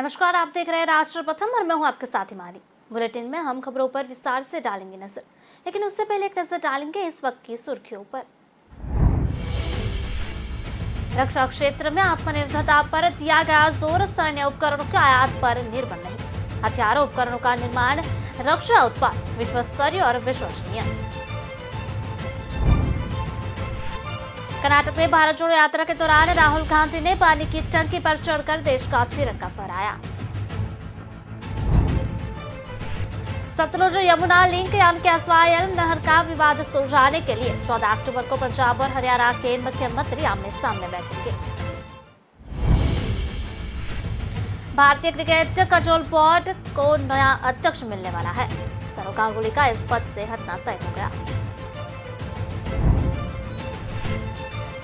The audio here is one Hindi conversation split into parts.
नमस्कार, आप देख रहे हैं राष्ट्र प्रथम और मैं हूं आपके साथ हिमानी। बुलेटिन में हम खबरों पर विस्तार से डालेंगे नजर, लेकिन उससे पहले एक नजर डालेंगे इस वक्त की सुर्खियों पर। रक्षा क्षेत्र में आत्मनिर्भरता पर दिया गया जोर, सैन्य उपकरणों के आयात पर निर्भर नहीं। हथियारों उपकरणों का निर्माण, रक्षा उत्पाद विश्व स्तरीय और विश्वसनीय। कर्नाटक में भारत जोड़ो यात्रा के दौरान राहुल गांधी ने पानी की टंकी पर चढ़कर देश का तिरंगा फहराया। सतलुज यमुना लिंक यानी कि एसवाईएल नहर का विवाद सुलझाने के लिए 14 अक्टूबर को पंजाब और हरियाणा के मुख्यमंत्री आमने सामने बैठेंगे। भारतीय क्रिकेट कंट्रोल बोर्ड को नया अध्यक्ष मिलने वाला है। सौरव गांगुली का इस पद से हटना तय हो गया।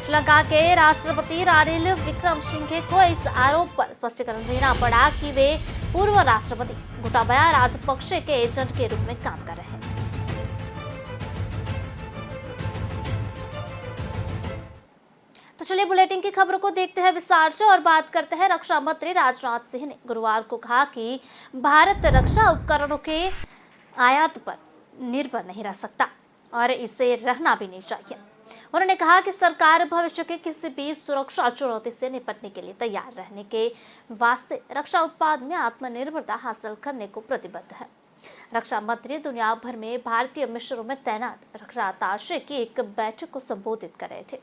श्रीलंका के राष्ट्रपति रानिल विक्रमसिंघे को इस आरोप पर स्पष्टीकरण देना पड़ा कि वे पूर्व राष्ट्रपति गोटाबाया राजपक्षे के एजेंट के रूप में काम कर रहे हैं। तो चलिए बुलेटिन की खबरों को देखते हैं विस्तार से और बात करते हैं। रक्षा मंत्री राजनाथ सिंह ने गुरुवार को कहा कि भारत रक्षा उपकरणों के आयात पर निर्भर नहीं रह सकता और इसे रहना भी नहीं चाहिए। उन्होंने कहा कि सरकार भविष्य के किसी भी सुरक्षा चुनौती से निपटने के लिए तैयार रहने के वास्ते रक्षा उत्पाद में आत्मनिर्भरता हासिल करने को प्रतिबद्ध है। रक्षा मंत्री दुनिया भर में भारतीय मिशनों में तैनात रक्षा अताशे की एक बैठक को संबोधित कर रहे थे।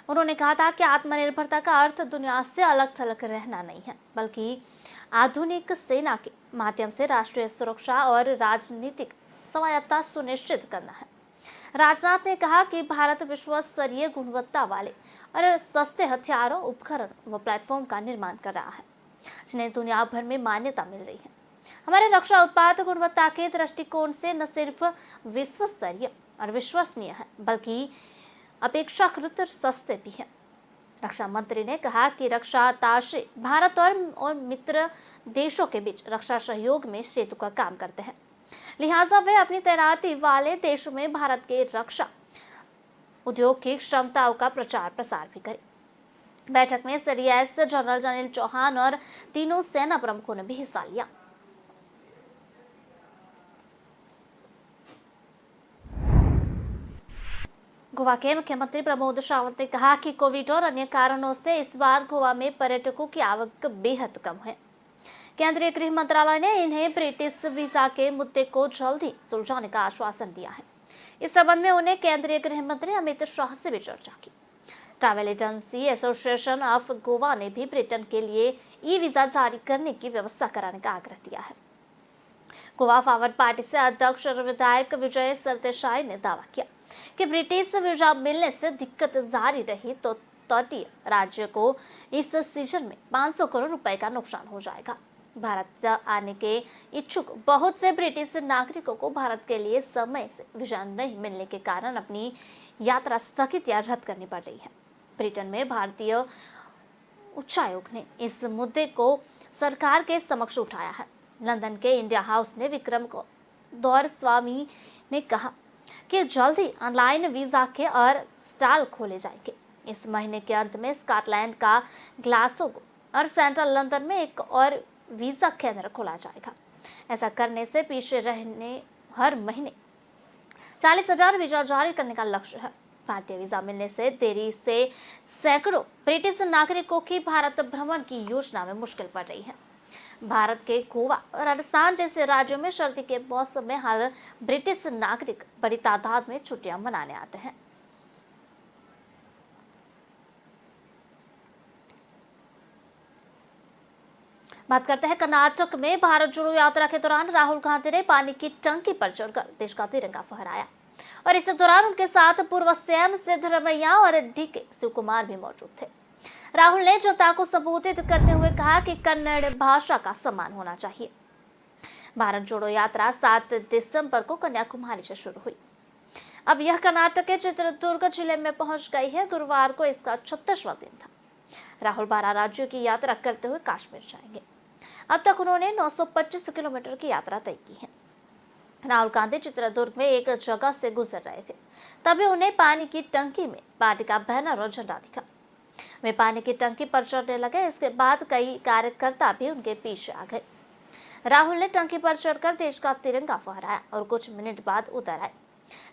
उन्होंने कहा था कि आत्मनिर्भरता का अर्थ दुनिया से अलग थलग रहना नहीं है, बल्कि आधुनिक सेना के माध्यम से राष्ट्रीय सुरक्षा और राजनीतिक स्वायत्तता सुनिश्चित करना है। राजनाथ ने कहा कि भारत विश्व स्तरीय गुणवत्ता वाले और सस्ते हथियारों, उपकरण व प्लेटफॉर्म का निर्माण कर रहा है, जिन्हें दुनिया भर में मान्यता मिल रही है। हमारे रक्षा उत्पाद गुणवत्ता के दृष्टिकोण से न सिर्फ विश्व स्तरीय और विश्वसनीय है, बल्कि अपेक्षाकृत सस्ते भी हैं। रक्षा मंत्री ने कहा कि रक्षा अताशे भारत और मित्र देशों के बीच रक्षा सहयोग में सेतु का काम करते हैं, लिहाजा वे अपनी तैनाती वाले देशों में भारत के रक्षा उद्योग की क्षमताओं का प्रचार प्रसार भी करें। बैठक में सीडीएस जनरल अनिल चौहान और तीनों सेना प्रमुखों ने भी हिस्सा लिया। गोवा के मुख्यमंत्री प्रमोद सावंत ने कहा कि कोविड और अन्य कारणों से इस बार गोवा में पर्यटकों की आवक बेहद कम है। केंद्रीय गृह मंत्रालय ने इन्हें ब्रिटिश वीजा के मुद्दे को जल्द ही सुलझाने का आश्वासन दिया है। इस संबंध में उन्हें केंद्रीय गृह मंत्री अमित शाह से भी चर्चा की। Travel agency association of Goa ने भी ब्रिटेन के लिए ई वीजा जारी करने की व्यवस्था कराने का आग्रह दिया है। गोवा फॉरवर्ड पार्टी से अध्यक्ष और विधायक विजय सरदेसाई ने दावा किया कि ब्रिटिश वीजा मिलने से दिक्कत जारी रही तो तटीय राज्य को इस सीजन में 500 करोड़ रुपए का नुकसान हो जाएगा। भारत आने के इच्छुक बहुत से ब्रिटिश नागरिकों को भारत के लिए समय से वीजा नहीं मिलने के कारण अपनी यात्रा स्थगित या रद्द करनी पड़ रही है। ब्रिटेन में भारतीय उच्चायोग ने इस मुद्दे को सरकार के समक्ष उठाया है। लंदन के इंडिया हाउस ने विक्रम दौर स्वामी ने कहा कि जल्द ही ऑनलाइन वीजा के और स्टॉल खोले जाएंगे। इस महीने के अंत में स्कॉटलैंड का ग्लासगो और सेंट्रल लंदन में एक और वीजा केंद्र खोला जाएगा। ऐसा करने से पीछे रहने हर महीने 40,000 वीजा जारी करने का लक्ष्य है। भारतीय वीजा मिलने से देरी से सैकड़ों ब्रिटिश नागरिकों की भारत भ्रमण की योजना में मुश्किल पड़ रही है। भारत के गोवा और राजस्थान जैसे राज्यों में सर्दी के मौसम में हाल ब्रिटिश नागरिक बड़ी तादाद में छुट्टियां मनाने आते हैं। बात करते हैं कर्नाटक में भारत जोड़ो यात्रा के दौरान राहुल गांधी ने पानी की टंकी पर चढ़कर देश का तिरंगा फहराया और इस दौरान उनके साथ पूर्व सीएम सिद्धरमैया और डीके शिव कुमार भी मौजूद थे। राहुल ने जनता को संबोधित करते हुए कहा कि कन्नड़ भाषा का सम्मान होना चाहिए। भारत जोड़ो यात्रा 7 दिसंबर को कन्याकुमारी से शुरू हुई। अब यह कर्नाटक के चित्रदुर्ग जिले में पहुंच गई है। गुरुवार को इसका 36वां दिन था। राहुल 12 राज्यों की यात्रा करते हुए कश्मीर जाएंगे। अब तक उन्होंने 925 किलोमीटर की यात्रा तय की है। राहुल गांधी चित्रदुर्ग में एक जगह से गुजर रहे थे, तभी उन्हें पानी की टंकी में पार्टी का बैनर और झंडा दिखा। वे पानी की टंकी पर चढ़ने लगे। इसके बाद कई कार्यकर्ता भी उनके पीछे आ गए। राहुल ने टंकी पर चढ़कर देश का तिरंगा फहराया और कुछ मिनट बाद उतर आए।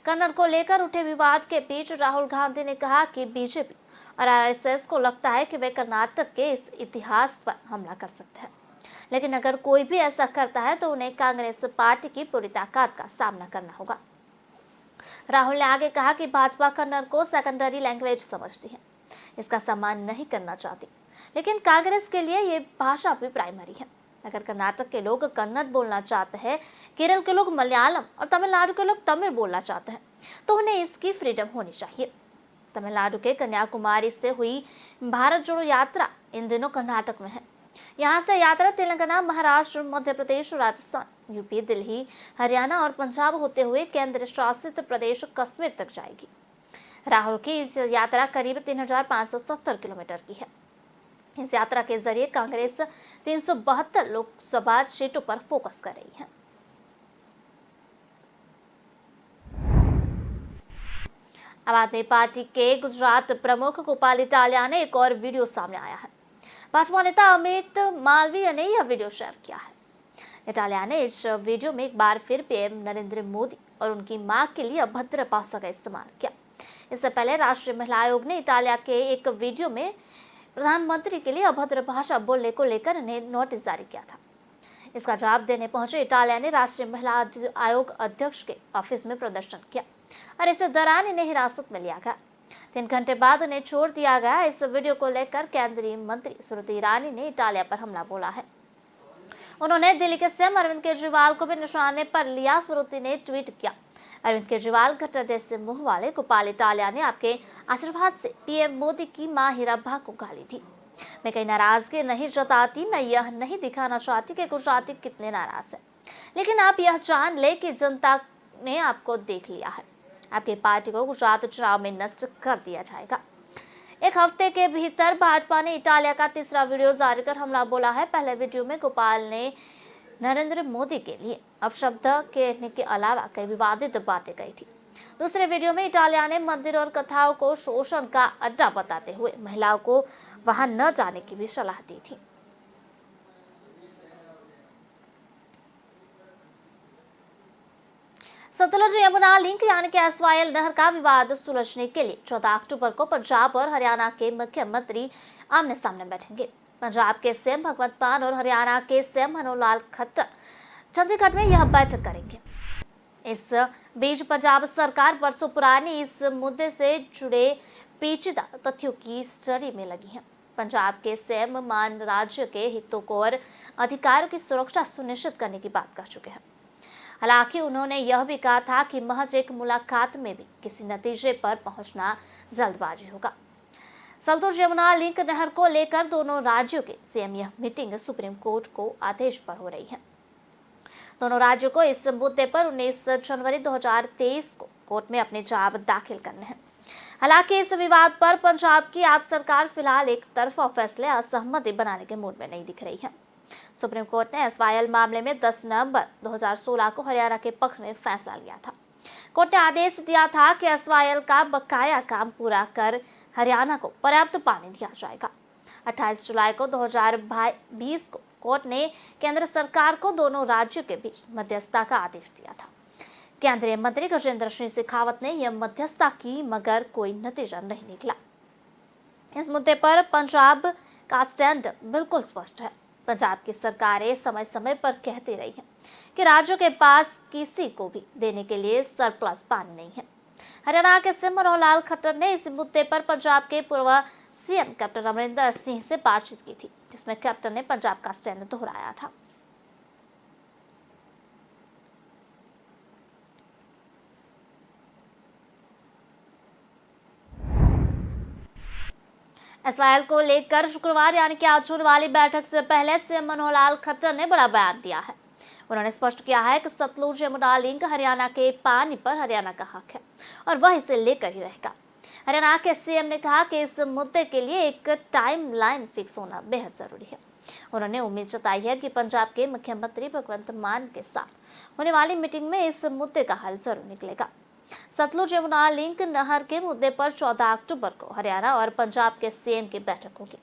कन्नड़ को लेकर उठे विवाद के बीच राहुल गांधी ने कहा कि बीजेपी और आरएसएस को लगता है कि वे कर्नाटक के इस इतिहास पर हमला कर सकते हैं, लेकिन अगर कोई भी ऐसा करता है तो उन्हें कांग्रेस पार्टी की पूरी ताकत का सामना करना होगा। राहुल ने आगे कहा कि भाजपा कन्नड़ को सेकेंडरी लैंग्वेज समझती है, इसका सम्मान नहीं करना चाहती, लेकिन कांग्रेस के लिए ये भाषा भी प्राइमरी है। अगर कर्नाटक के लोग कन्नड़ बोलना चाहते हैं, केरल के लोग मलयालम और तमिलनाडु के लोग तमिल बोलना चाहते हैं, तो उन्हें इसकी फ्रीडम होनी चाहिए। तमिलनाडु के कन्याकुमारी से हुई भारत जोड़ो यात्रा इन दिनों कर्नाटक में है। यहाँ से यात्रा तेलंगाना, महाराष्ट्र, मध्य प्रदेश, राजस्थान, यूपी, दिल्ली, हरियाणा और पंजाब होते हुए केंद्र शासित प्रदेश कश्मीर तक जाएगी। राहुल की इस यात्रा करीब 3570 किलोमीटर की है। इस यात्रा के जरिए कांग्रेस 372 लोकसभा सीटों पर फोकस कर रही है। आम आदमी पार्टी के गुजरात प्रमुख गोपाल इटालिया ने एक और वीडियो सामने आया है। भाजपा नेता अमित मालवीय ने यह वीडियो शेयर किया है। इटालिया ने इस वीडियो में एक बार फिर पीएम नरेंद्र मोदी और उनकी मां के लिए अभद्र भाषा का इस्तेमाल किया। इससे पहले राष्ट्रीय महिला आयोग ने इटालिया के एक वीडियो में प्रधानमंत्री के लिए अभद्र भाषा बोलने को लेकर उन्हें नोटिस जारी किया था। इसका जवाब देने पहुंचे इटालिया ने राष्ट्रीय महिला आयोग अध्यक्ष के ऑफिस में प्रदर्शन किया और इस दौरान इन्हें हिरासत में लिया गया। 3 घंटे बाद उन्हें छोड़ दिया गया। इस वीडियो को लेकर केंद्रीय मंत्री स्मृति ईरानी ने इटालिया पर हमला बोला है। उन्होंने दिल्ली के सीएम अरविंद केजरीवाल को भी निशाने पर लिया। स्मृति ने ट्वीट किया, अरविंद केजरीवाल घटने से मुंह वाले गोपाल इटालिया ने आपके आशीर्वाद से पीएम मोदी की मां हीराबा को गाली दी। मैं कहीं नाराजगी नहीं जताती, मैं यह नहीं दिखाना चाहती कि गुजराती कितने नाराज हैं, लेकिन आप यह जान ले कि जनता ने आपको देख लिया है। आपकी पार्टी को गुजरात चुनाव में नष्ट कर दिया जाएगा। एक हफ्ते के भीतर भाजपा ने इटालिया का तीसरा वीडियो जारी कर हमला बोला है। पहले वीडियो में गोपाल ने नरेंद्र मोदी के लिए अपशब्द कहने के अलावा कई विवादित बातें कही थी। दूसरे वीडियो में इटालिया ने मंदिर और कथाओं को शोषण का अड्डा बताते हुए महिलाओं को वहां न जाने की भी सलाह दी थी। सतलुज यमुना लिंक यानी कि एसवाईएल नहर का विवाद सुलझने के लिए 14 अक्टूबर को पंजाब और हरियाणा के मुख्यमंत्री आमने सामने बैठेंगे। पंजाब के सीएम भगवंत मान और हरियाणा के सीएम मनोहर लाल खट्टर चंडीगढ़ में यह बैठक करेंगे। इस बीच पंजाब सरकार वर्षों पुरानी इस मुद्दे से जुड़े पेचीदा तथ्यों की स्टडी में लगी है। पंजाब के सीएम मान राज्य के हितों को और अधिकारों की सुरक्षा सुनिश्चित करने की बात कर चुके हैं। हालांकि उन्होंने यह भी कहा था कि महज एक मुलाकात में भी किसी नतीजे पर पहुंचना जल्दबाजी होगा। सतलुज यमुना लिंक नहर को लेकर दोनों राज्यों के सीएम यह मीटिंग सुप्रीम कोर्ट को आदेश पर हो रही है। दोनों राज्यों को इस मुद्दे पर 19 जनवरी 2023 को कोर्ट में अपने जवाब दाखिल करने हैं। हालांकि इस विवाद पर पंजाब की आप सरकार फिलहाल एक तरफा फैसले असहमति बनाने के मूड में नहीं दिख रही है। सुप्रीम कोर्ट ने एसवाईएल मामले में 10 नवंबर 2016 को हरियाणा के पक्ष में फैसला लिया था। कोर्ट ने आदेश दिया था कि एसवाईएल का बकाया काम पूरा कर हरियाणा को पर्याप्त पानी दिया जाएगा। 28 जुलाई को 2020 को कोर्ट ने केंद्र सरकार को दोनों राज्यों के बीच मध्यस्थता का आदेश दिया था। केंद्रीय मंत्री गजेंद्र सिंह शेखावत ने यह मध्यस्थता की, मगर कोई नतीजा नहीं निकला। इस मुद्दे पर पंजाब का स्टैंड बिल्कुल स्पष्ट है। पंजाब की सरकारें समय समय पर कहती रही है कि राज्यों के पास किसी को भी देने के लिए सरप्लस पानी नहीं है। हरियाणा के सीएम मनोहर लाल खट्टर ने इस मुद्दे पर पंजाब के पूर्व सीएम कैप्टन अमरिंदर सिंह से बातचीत की थी, जिसमें कैप्टन ने पंजाब का स्टैंड दोहराया था। एसवाईएल को लेकर शुक्रवार यानी कि आज होने वाली बैठक से पहले सीएम मनोहर लाल खट्टर ने बड़ा बयान दिया है। उन्होंने स्पष्ट किया है कि सतलुज यमुना लिंक हरियाणा के पानी पर हरियाणा का हक है और वह इसे लेकर ही रहेगा। हरियाणा के सीएम ने कहा कि इस मुद्दे के लिए एक टाइमलाइन फिक्स होना बेहद जरूरी है। उन्होंने उम्मीद जताई है कि पंजाब के मुख्यमंत्री भगवंत मान के साथ होने वाली मीटिंग में इस मुद्दे का हल जरूर निकलेगा। सतलुज यमुना लिंक नहर के मुद्दे पर 14 अक्टूबर को हरियाणा और पंजाब के सीएम की बैठक होगी।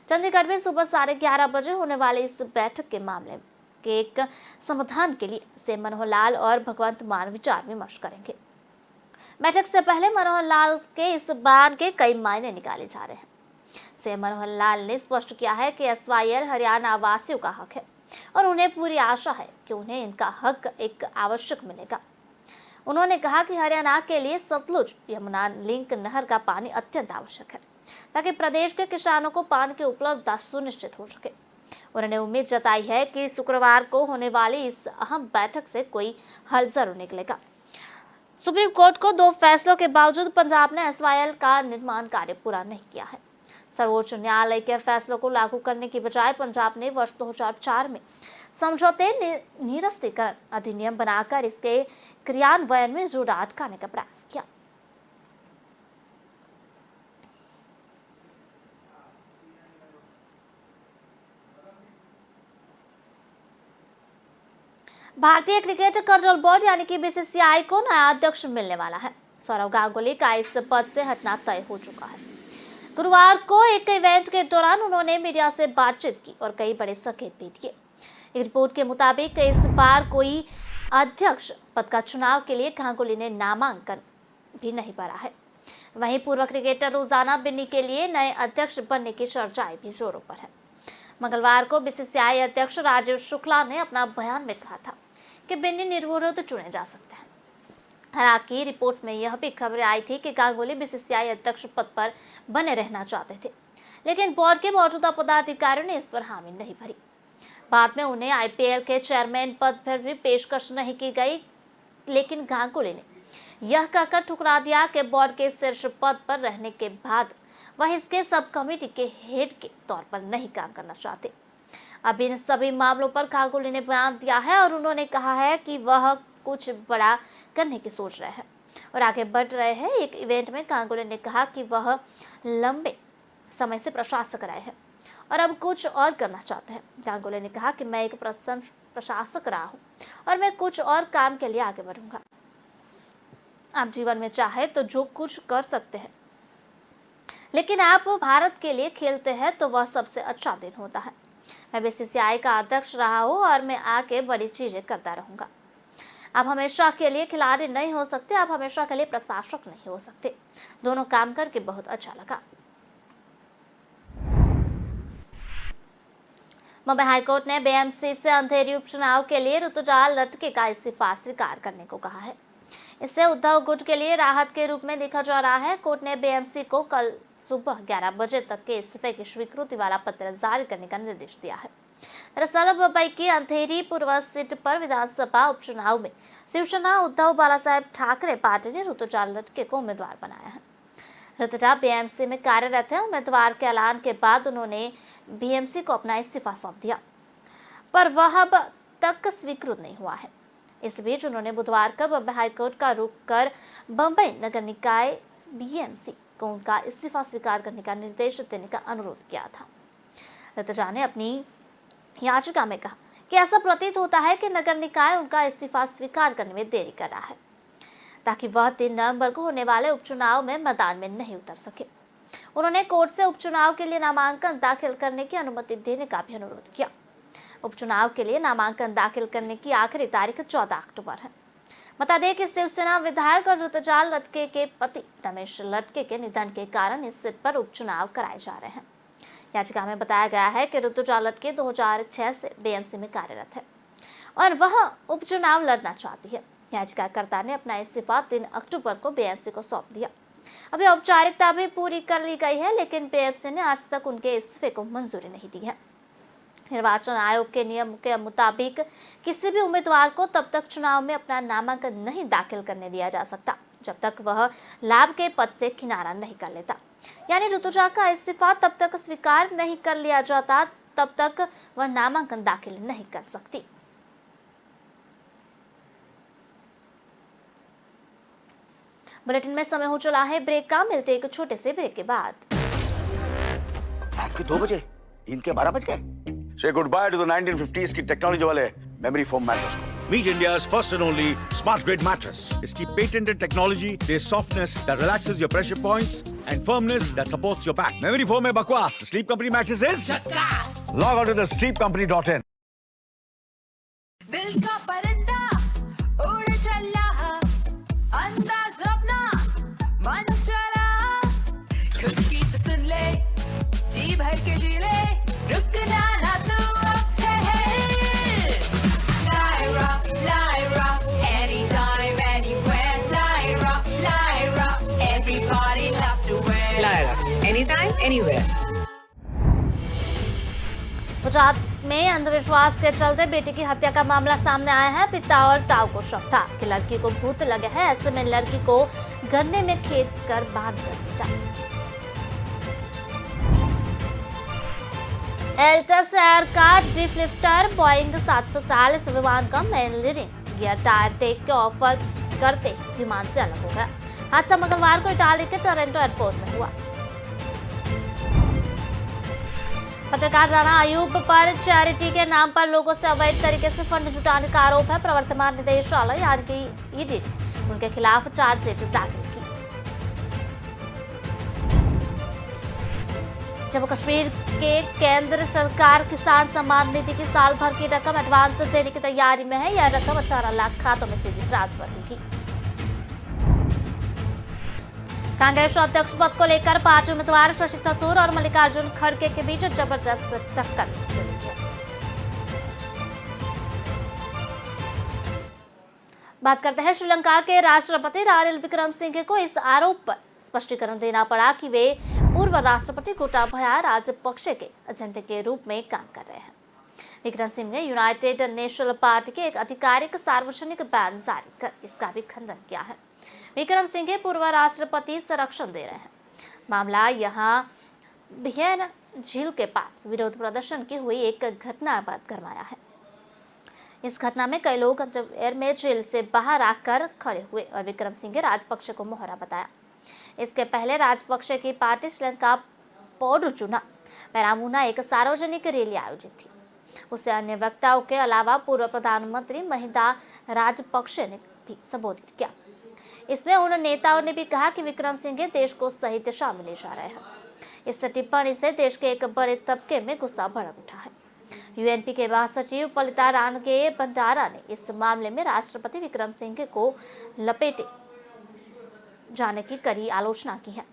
चंडीगढ़ में सुबह 11:30 बजे होने वाली इस बैठक के मामले के एक समाधान के लिए सीएम मनोहर लाल और भगवंत मान विचार विमर्श करेंगे। बैठक से पहले मनोहर लाल के इस बयान के कई मायने निकाले जा रहे हैं। सीएम मनोहर लाल ने स्पष्ट किया है कि एसवाईएल हरियाणा वासियों का हक है और उन्हें पूरी आशा है कि उन्हें इनका हक एक आवश्यक मिलेगा। उन्होंने कहा कि हरियाणा के लिए सतलुज यमुना लिंक नहर का पानी अत्यंत आवश्यक है ताकि प्रदेश के किसानों को पानी की उपलब्धता सुनिश्चित हो सके। उन्होंने उम्मीद जताई है कि शुक्रवार को होने वाली इस अहम बैठक से कोई हल जरूर निकलेगा। सुप्रीम कोर्ट को 2 फैसलों के बावजूद पंजाब ने एसवाईएल का निर्माण कार्य पूरा नहीं किया है। सर्वोच्च न्यायालय के फैसलों को लागू करने की बजाय पंजाब ने वर्ष 2004 में समझौते निरस्तीकरण अधिनियम बनाकर इसके क्रियान्वयन में जोर अटकाने का प्रयास किया। भारतीय क्रिकेट कंट्रोल बोर्ड यानी कि बीसीसीआई को नया अध्यक्ष मिलने वाला है। सौरव गांगुली का इस पद से हटना तय हो चुका है। गुरुवार को एक इवेंट के दौरान उन्होंने मीडिया से बातचीत की और कई बड़े संकेत भी दिए। एक रिपोर्ट के मुताबिक इस बार कोई अध्यक्ष पद का चुनाव के लिए गांगुली ने नामांकन भी नहीं भरा है। वहीं पूर्व क्रिकेटर रोजाना बिन्नी के लिए नए अध्यक्ष बनने की चर्चाएं भी जोरों पर है। मंगलवार को बीसीसीआई अध्यक्ष राजीव शुक्ला ने अपना बयान में कहा था कि बिन्नी निर्विरोध चुने जा सकते हैं। हालांकि रिपोर्ट्स में यह भी खबरें आई थी कि गांगुली बीसीसीआई अध्यक्ष पद पर बने रहना चाहते थे, लेकिन बोर्ड के मौजूदा पदाधिकारियों ने इस पर हामी नहीं भरी। बाद में उन्हें आईपीएल के चेयरमैन पद पर भी पेशकश नहीं की गई, लेकिन गांगुली ने यह कहकर ठुकरा दिया कि बोर्ड के शीर्ष पद पर रहने के बाद वह इसके सब कमेटी के हेड के तौर पर नहीं काम करना चाहते। अब इन सभी मामलों पर गांगुली ने बयान दिया है और उन्होंने कहा है कि वह कुछ बड़ा करने की सोच रहे हैं और आगे बढ़ रहे हैं। एक इवेंट में गांगुली ने कहा कि वह लंबे समय से प्रशासक रहे हैं और अब कुछ और करना चाहते हैं। गांगुली ने कहा कि मैं एक प्रशासक रहा हूं और मैं कुछ और काम के लिए आगे बढ़ूंगा। आप जीवन में चाहे तो जो कुछ कर सकते हैं, लेकिन आप भारत के लिए खेलते हैं तो वह सबसे अच्छा दिन होता है। मैं बीसीसीआई का अध्यक्ष रहा हूं और मैं आगे बड़ी चीजें करता रहूंगा। आप हमेशा के लिए खिलाड़ी नहीं हो सकते, आप हमेशा के लिए प्रशासक नहीं हो सकते। दोनों काम करके बहुत अच्छा लगा। मुंबई हाईकोर्ट ने बीएमसी से अंधेरी उपचुनाव के लिए ऋतुजा लटके का इस्तीफा स्वीकार करने को कहा है। इससे उद्धव गुट के लिए राहत के रूप में देखा जा रहा है। कोर्ट ने बीएमसी को कल सुबह 11 बजे तक के इस्तीफे की स्वीकृति वाला पत्र जारी करने का निर्देश दिया है। दरअसल मुंबई की अंधेरी पूर्व सीट पर विधानसभा उपचुनाव में शिवसेना उद्धव बालासाहेब ठाकरे पार्टी ने ऋतुजा लटके को उम्मीदवार बनाया है। ऋतुजा बीएमसी में कार्यरत है। उम्मीदवार के ऐलान के बाद उन्होंने बीएमसी को अपना इस्तीफा सौंप दिया, पर वह अब तक स्वीकृत नहीं हुआ है। इस बीच उन्होंने बुधवार को बम्बई हाईकोर्ट का रुख कर बम्बई नगर निकाय बीएमसी को उनका इस्तीफा स्वीकार करने का निर्देश देने का अनुरोध किया था। ऋतुजा ने अपनी याचिका में कहा कि ऐसा प्रतीत होता है कि नगर निकाय उनका इस्तीफा स्वीकार करने में देरी कर रहा है ताकि वह 3 नवंबर को होने वाले उपचुनाव में मैदान में नहीं उतर सके। उन्होंने कोर्ट से उपचुनाव के लिए नामांकन दाखिल करने की अनुमति देने का भी अनुरोध किया। उपचुनाव के लिए नामांकन दाखिल करने की आखिरी तारीख 14 अक्टूबर है। बता दें कि शिवसेना विधायक और ऋतुजा लटके के पति रमेश लटके के निधन के कारण इस सीट पर उपचुनाव कराए जा रहे हैं। याचिका में बताया गया है कि ऋतुजा लटके 2006 से बीएमसी में कार्यरत है और वह उपचुनाव लड़ना चाहती है। याचिकाकर्ता ने अपना इस्तीफा 3 अक्टूबर को बीएमसी को सौंप दिया। अभी औपचारिकता भी पूरी कर ली गई है, लेकिन बीएमसी ने आज तक उनके इस्तीफे को मंजूरी नहीं दी है। निर्वाचन आयोग के नियम के मुताबिक किसी भी उम्मीदवार को तब तक चुनाव में अपना नामांकन नहीं दाखिल करने दिया जा सकता जब तक वह लाभ के पद से किनारा नहीं कर लेता। यानी ऋतुजा का इस्तीफा तब तक स्वीकार नहीं कर लिया जाता तब तक वह नामांकन दाखिल नहीं कर सकती। बुलेटिन में समय हो चला है ब्रेक का। मिलते एक छोटे से ब्रेक के बाद। रात के 2 बजे, दिन के 12 बज गए। Say goodbye to the 1950s की टेक्नोलॉजी वाले मेमोरी फोम मैटर्स को। Meet India's first and only smart grid mattress. इसकी patented technology देs softness that relaxes your pressure points and firmness that supports your back. Memory foam में बकवास. The Sleep Company mattress is झक्कास. Log on to the sleepcompany.in. दिल का परिंदा उड़ चला, अंदाज अपना मन चला, खुद की तो सुन ले, जी भर के जी ले, रुकना ना तू अब ठहर। Lyra, Lyra, anytime, anywhere. Lyra, everybody loves to wear. Lyra, anytime, anywhere. Gujarat में अंधविश्वास के चलते बेटी की हत्या का मामला सामने आया है। पिता और ताऊ को शक था कि लड़की को भूत लगे है। ऐसे में लड़की को गन्ने में खेद कर बांध कर पीटा। एल्टस एयर का डिफ्लिफ्टर बोइंग 740 विमान का मैनेजरिंग गियर टायर टेक के ऑफर करते विमान से अलग हो गया। हादसा मंगलवार को इटाली के टोरंटो एयरपोर्ट में हुआ। पत्रकार राणा अयूब पर चैरिटी के नाम पर लोगों से अवैध तरीके से फंड जुटाने का आरोप है। प्रवर्तमान निदेशालय यानी कि ईडी उनके खिलाफ चार्जशीट दाखिल की। जम्मू कश्मीर के केंद्र सरकार किसान सम्मान निधि की साल भर की रकम एडवांस देने की तैयारी में है। यह रकम 18 लाख खातों में सीधी ट्रांसफर होगी। कांग्रेस अध्यक्ष पद को लेकर 5 उम्मीदवार शशि थरूर और मल्लिकार्जुन खड़गे के बीच जबरदस्त टक्कर चली है। बात करते हैं श्रीलंका के राष्ट्रपति रानिल विक्रमसिंघे को इस आरोप पर स्पष्टीकरण देना पड़ा कि वे पूर्व राष्ट्रपति गोटाबाया राजपक्षे के एजेंट के रूप में काम कर रहे हैं। विक्रमसिंघे ने यूनाइटेड नेशनल पार्टी के एक आधिकारिक सार्वजनिक बयान जारी कर इसका भी खंडन किया है। विक्रमसिंघे पूर्व राष्ट्रपति संरक्षण दे रहे हैं। मामला यहां बिहेन झील के पास विरोध प्रदर्शन की हुई एक घटना बाद गरमाया है। इस घटना में कई लोग अंडरवेयर में जेल से बाहर आकर खड़े हुए और विक्रमसिंघे राजपक्षे को मोहरा बताया। इसके पहले राजपक्षे की पार्टी श्रीलंका पोडु चुना पैरामुना एक सार्वजनिक रैली आयोजित थी। उसे अन्य वक्ताओं के अलावा पूर्व प्रधानमंत्री महिंदा राजपक्षे ने भी संबोधित किया। इसमें उन नेताओं ने भी कहा कि विक्रमसिंघे देश को सही दिशा में ले जा रहे हैं। इस टिप्पणी से देश के एक बड़े तबके में गुस्सा भड़क उठा है। यूएनपी के महासचिव पलिता रानगे भंडारा ने इस मामले में राष्ट्रपति विक्रमसिंघे को लपेटे जाने की कड़ी आलोचना की है।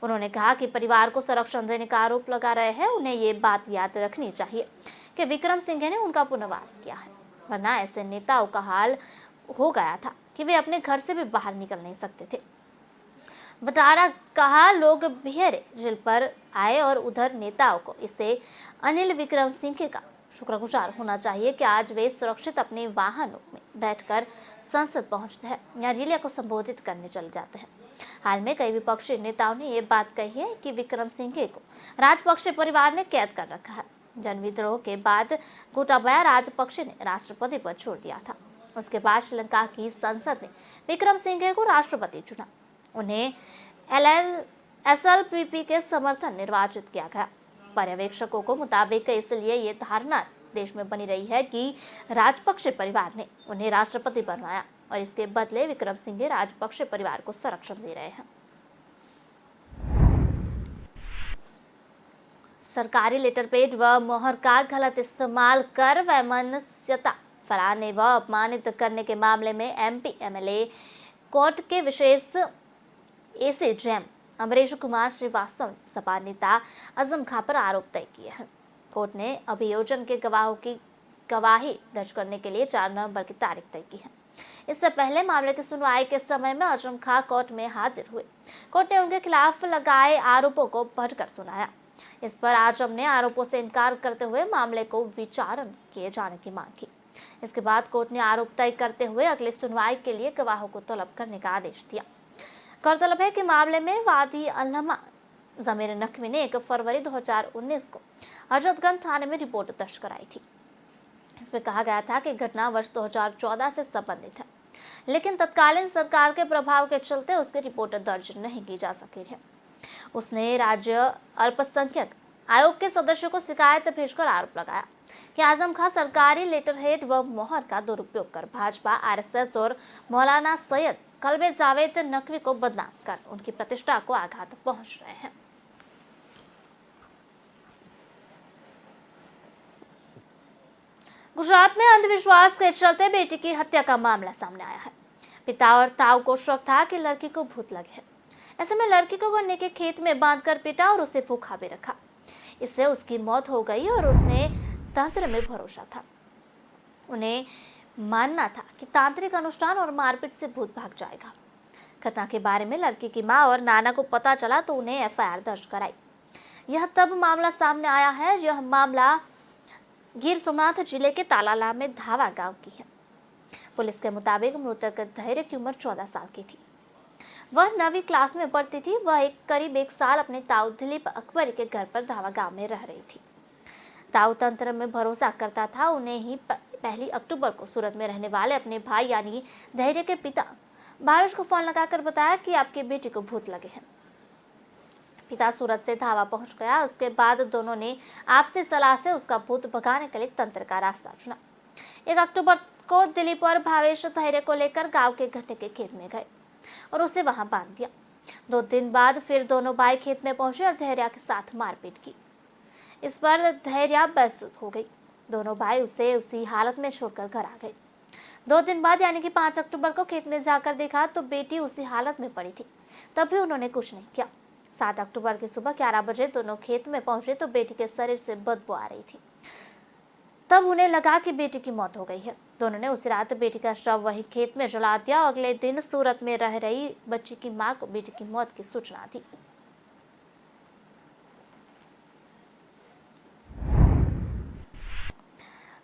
उन्होंने कहा कि परिवार को संरक्षण देने का आरोप लगा रहे हैं। उन्हें ये बात याद रखनी चाहिए कि विक्रमसिंघे ने उनका पुनर्वास किया है, वरना ऐसे नेताओं का हाल हो गया था कि वे अपने घर से भी बाहर निकल नहीं सकते थे। भंडारा कहा लोग बिहरे जेल पर आए और उधर नेताओं को इसे अनिल विक्रमसिंघे का शुक्रगुजार होना चाहिए कि आज वे सुरक्षित अपने वाहनों में बैठकर संसद पहुंचते हैं या रैलियों को संबोधित करने चले जाते हैं। हाल में कई विपक्षी नेताओं ने ये बात कही है कि विक्रमसिंघे को राजपक्षे परिवार ने कैद कर रखा है। जनविद्रोह के बाद गोटाबाया राजपक्षे ने राष्ट्रपति पद छोड़ दिया था। उसके बाद श्रीलंका की संसद ने विक्रमसिंघे को राष्ट्रपति चुना। उन्हें एसएलपीपी के समर्थन निर्वाचित किया गया। पर्यवेक्षकों को मुताबिक इसलिए ये धारणा देश में बनी रही है कि राजपक्षे परिवार ने उन्हें राष्ट्रपति बनवाया और इसके बदले विक्रमसिंघे राजपक्षे परिवार को संरक्षण दे रहे हैं। सरकारी लेटर पेड व मोहर का गलत इस्तेमाल कर वैमनस्यता फैलाने व अपमानित करने के मामले में एमपी एमएलए कोर्ट के विशेष एसीजेएम अमरीश कुमार श्रीवास्तव ने सपा नेता आजम खां पर आरोप तय किए हैं। कोर्ट ने अभियोजन के गवाहों की गवाही दर्ज करने के लिए 4 नवंबर की तारीख तय की है। इससे पहले मामले की सुनवाई के समय में आजम खां कोर्ट में हाजिर हुए। कोर्ट ने उनके खिलाफ लगाए आरोपों को पढ़कर सुनाया। इस पर आजम ने आरोपों से इनकार करते हुए मामले को विचारण किए जाने की मांग की। इसके बाद कोर्ट ने आरोप तय करते हुए अगली सुनवाई के लिए गवाहों को तलब करने का आदेश दिया। गौरतलब है कि मामले में वादी अल्लामा जमीर नकवी ने 1 फरवरी 2019 को हजरतगंज थाने में रिपोर्ट दर्ज कराई थी। इसमें कहा गया था कि घटना वर्ष 2014 से संबंधित है, लेकिन तत्कालीन सरकार के प्रभाव के चलते उसकी रिपोर्ट दर्ज नहीं की जा सकी है। उसने राज्य अल्पसंख्यक आयोग के सदस्यों को शिकायत भेजकर आरोप लगाया कि आजम खान सरकारी लेटरहेड व मोहर का दुरुपयोग कर भाजपा, आरएसएस और मौलाना सैयद कल्बे जावेद नकवी को बदनाम कर उनकी प्रतिष्ठा को आघात पहुंच रहे हैं। गुजरात में अंधविश्वास के चलते बेटी की हत्या का मामला सामने आया है। पिता और ताऊ को शक था कि लड़की को भूत लगे है। ऐसे में लड़की को गन्ने के खेत में बांधकर पीटा और उसे भूखा भी रखा। इससे उसकी मौत हो गई और उसने तंत्र में भरोसा था। उन्हें मानना था कि तांत्रिक अनुष्ठान और मारपीट से भूत भाग जाएगा। घटना के बारे में लड़की की मां और नाना को पता चला तो उन्हें एफआईआर दर्ज कराई। यह तब मामला सामने आया है। यह मामला गिर सोमनाथ जिले के तालाला में धावा गांव की है। पुलिस के मुताबिक मृतक धैर्य की उम्र 14 साल की थी। वह 9वीं क्लास में पढ़ती थी। वह करीब 1 साल अपने ताऊ दिलीप अकबरी के घर पर धावा गांव में रह रही थी। ताऊ तंत्र में भरोसा करता था। उन्हें ही 1 अक्टूबर को सूरत में रहने वाले अपने भाई यानी धैर्य के पिता भावेश को फोन लगाकर बताया कि आपकी बेटी को भूत लगे हैं। पिता सूरत से धावा पहुंच गया। उसके बाद दोनों ने आपसी सलाह से उसका भूत भगाने के लिए तंत्र का रास्ता चुना। 1 अक्टूबर को दिलीप और भावेश धैर्य को लेकर गांव के गन्ने के खेत में गए और उसे वहां बांध दिया। 2 दिन बाद फिर दोनों भाई खेत में पहुंचे और धैर्य के साथ मारपीट की। इस पर धैर्य बेसुध हो गई। दोनों भाई उसे उसी हालत में छोड़कर घर आ गए। 2 दिन बाद यानी कि 5 अक्टूबर को खेत में जाकर देखा तो बेटी उसी हालत में पड़ी थी। तब भी उन्होंने कुछ नहीं किया। 7 अक्टूबर की सुबह 11 बजे दोनों खेत में पहुंचे तो बेटी के शरीर से बदबू आ रही थी। तब उन्हें लगा कि बेटी की मौत हो गई है। दोनों ने उसी रात बेटी का शव वही खेत में जला दिया। अगले दिन सूरत में रह रही बच्ची की मां को बेटी की मौत की सूचना दी।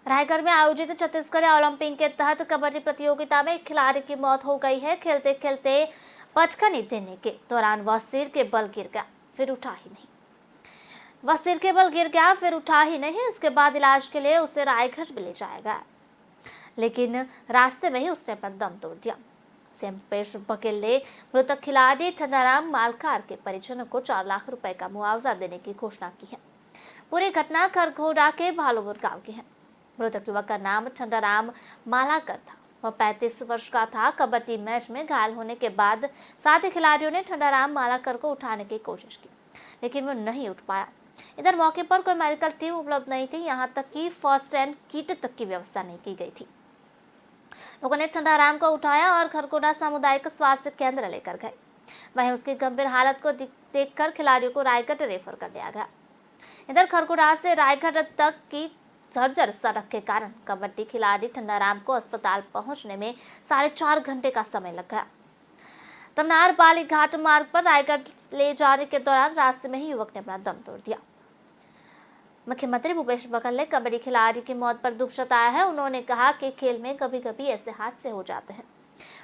रायगढ़ में आयोजित छत्तीसगढ़ ओलंपिक के तहत कबड्डी प्रतियोगिता में एक खिलाड़ी की मौत हो गई है। खेलते खेलते पचकनी देने के दौरान वह सिर के बल गिर गया, फिर उठा ही नहीं। इसके बाद इलाज के लिए उसे रायगढ़ भी ले जाया गया, लेकिन रास्ते में ही उसने अपना दम तोड़ दिया। सीएम भूपेश बघेल ने मृतक खिलाड़ी ठंडाराम मालकार के परिजनों को 4 लाख रुपए का मुआवजा देने की घोषणा की है। पूरी घटना खरघोड़ा के भालूपुर गांव की है। मृतक युवक का नाम ठंडाराम मालाकर था। वह 35 वर्ष का था। कबड्डी मैच में घायल होने के बाद साथी खिलाड़ियों ने ठंडाराम मालाकर को उठाने की कोशिश की, लेकिन वो नहीं उठ पाया। इधर मौके पर कोई मेडिकल टीम उपलब्ध नहीं थी। यहाँ तक कि फर्स्ट एड किट तक की व्यवस्था नहीं की गई थी। लोगों ने ठंडाराम को उठाया और खरगोड़ा सामुदायिक स्वास्थ्य केंद्र लेकर गए। वहीं उसकी गंभीर हालत को देखकर खिलाड़ियों को रायगढ़ रेफर कर दिया गया। इधर खरगोड़ा से रायगढ़ तक की जर्जर सड़क के कारण कबड्डी खिलाड़ी ठंडाराम को अस्पताल पहुंचने में 4.5 घंटे का समय लग गया। तमनार बाली घाट मार्ग पर रायगढ़ ले जाने के दौरान रास्ते में ही युवक ने अपना दम तोड़ दिया। मुख्यमंत्री भूपेश बघेल ने कबड्डी खिलाड़ी की मौत पर दुख जताया है। उन्होंने कहा कि खेल में कभी कभी ऐसे हादसे हो जाते हैं।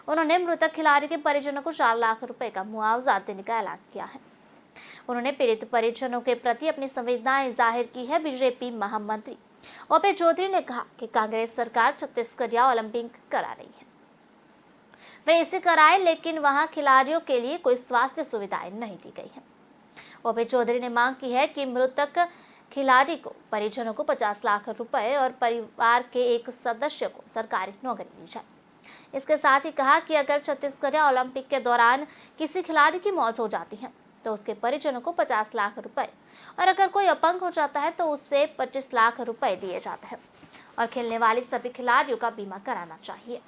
उन्होंने मृतक खिलाड़ी के परिजनों को 4 लाख रुपए का मुआवजा देने का ऐलान किया है। उन्होंने पीड़ित परिजनों के प्रति अपनी संवेदनाएं जाहिर की है। बीजेपी महामंत्री ओपी चौधरी ने कहा कि कांग्रेस सरकार छत्तीसगढ़ ओलंपिक करा रही है। वे इसे कराए, लेकिन वहां खिलाड़ियों के लिए कोई स्वास्थ्य सुविधाएं नहीं दी गई है। ओपी चौधरी ने मांग की है कि मृतक खिलाड़ी को परिजनों को 50 लाख रुपए और परिवार के एक सदस्य को सरकारी नौकरी दी जाए। इसके साथ ही कहा कि अगर छत्तीसगढ़ ओलंपिक के दौरान किसी खिलाड़ी की मौत हो जाती है तो उसके परिजनों को 50 लाख रुपए और अगर कोई अपंग हो जाता है तो उससे 25 लाख रुपए दिए जाते हैं और खेलने वाली सभी खिलाड़ियों का बीमा कराना चाहिए।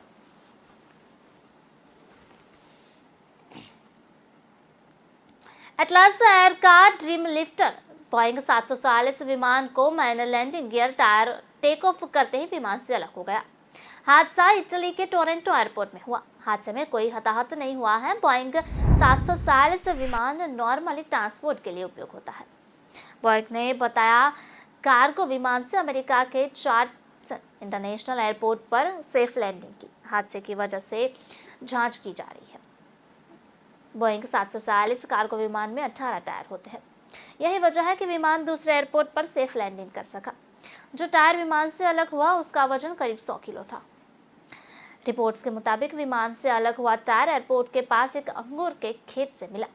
एटलस एयर का ड्रीम लिफ्टर बोइंग 747 विमान को main landing gear tyre take off करते ही विमान से अलग हो गया। हादसा इटली के टोरंटो एयरपोर्ट में हुआ। हादसे में कोई हताहत नहीं हुआ है। बोइंग 747 विमान नॉर्मली ट्रांसपोर्ट के लिए उपयोग होता है। बोइंग ने बताया कार्गो विमान से अमेरिका के चार्ल्स इंटरनेशनल एयरपोर्ट पर सेफ लैंडिंग की। हादसे की वजह से जांच की जा रही है। बोइंग 747 कार्गो विमान में 18 टायर होते हैं। यही वजह है कि विमान दूसरे एयरपोर्ट पर सेफ लैंडिंग कर सका। जो टायर विमान से अलग हुआ उसका वजन करीब 100 किलो था। रिपोर्ट्स के मुताबिक विमान से अलग हुआ टायर एयरपोर्ट के पास एक अंगूर के खेत से मिला।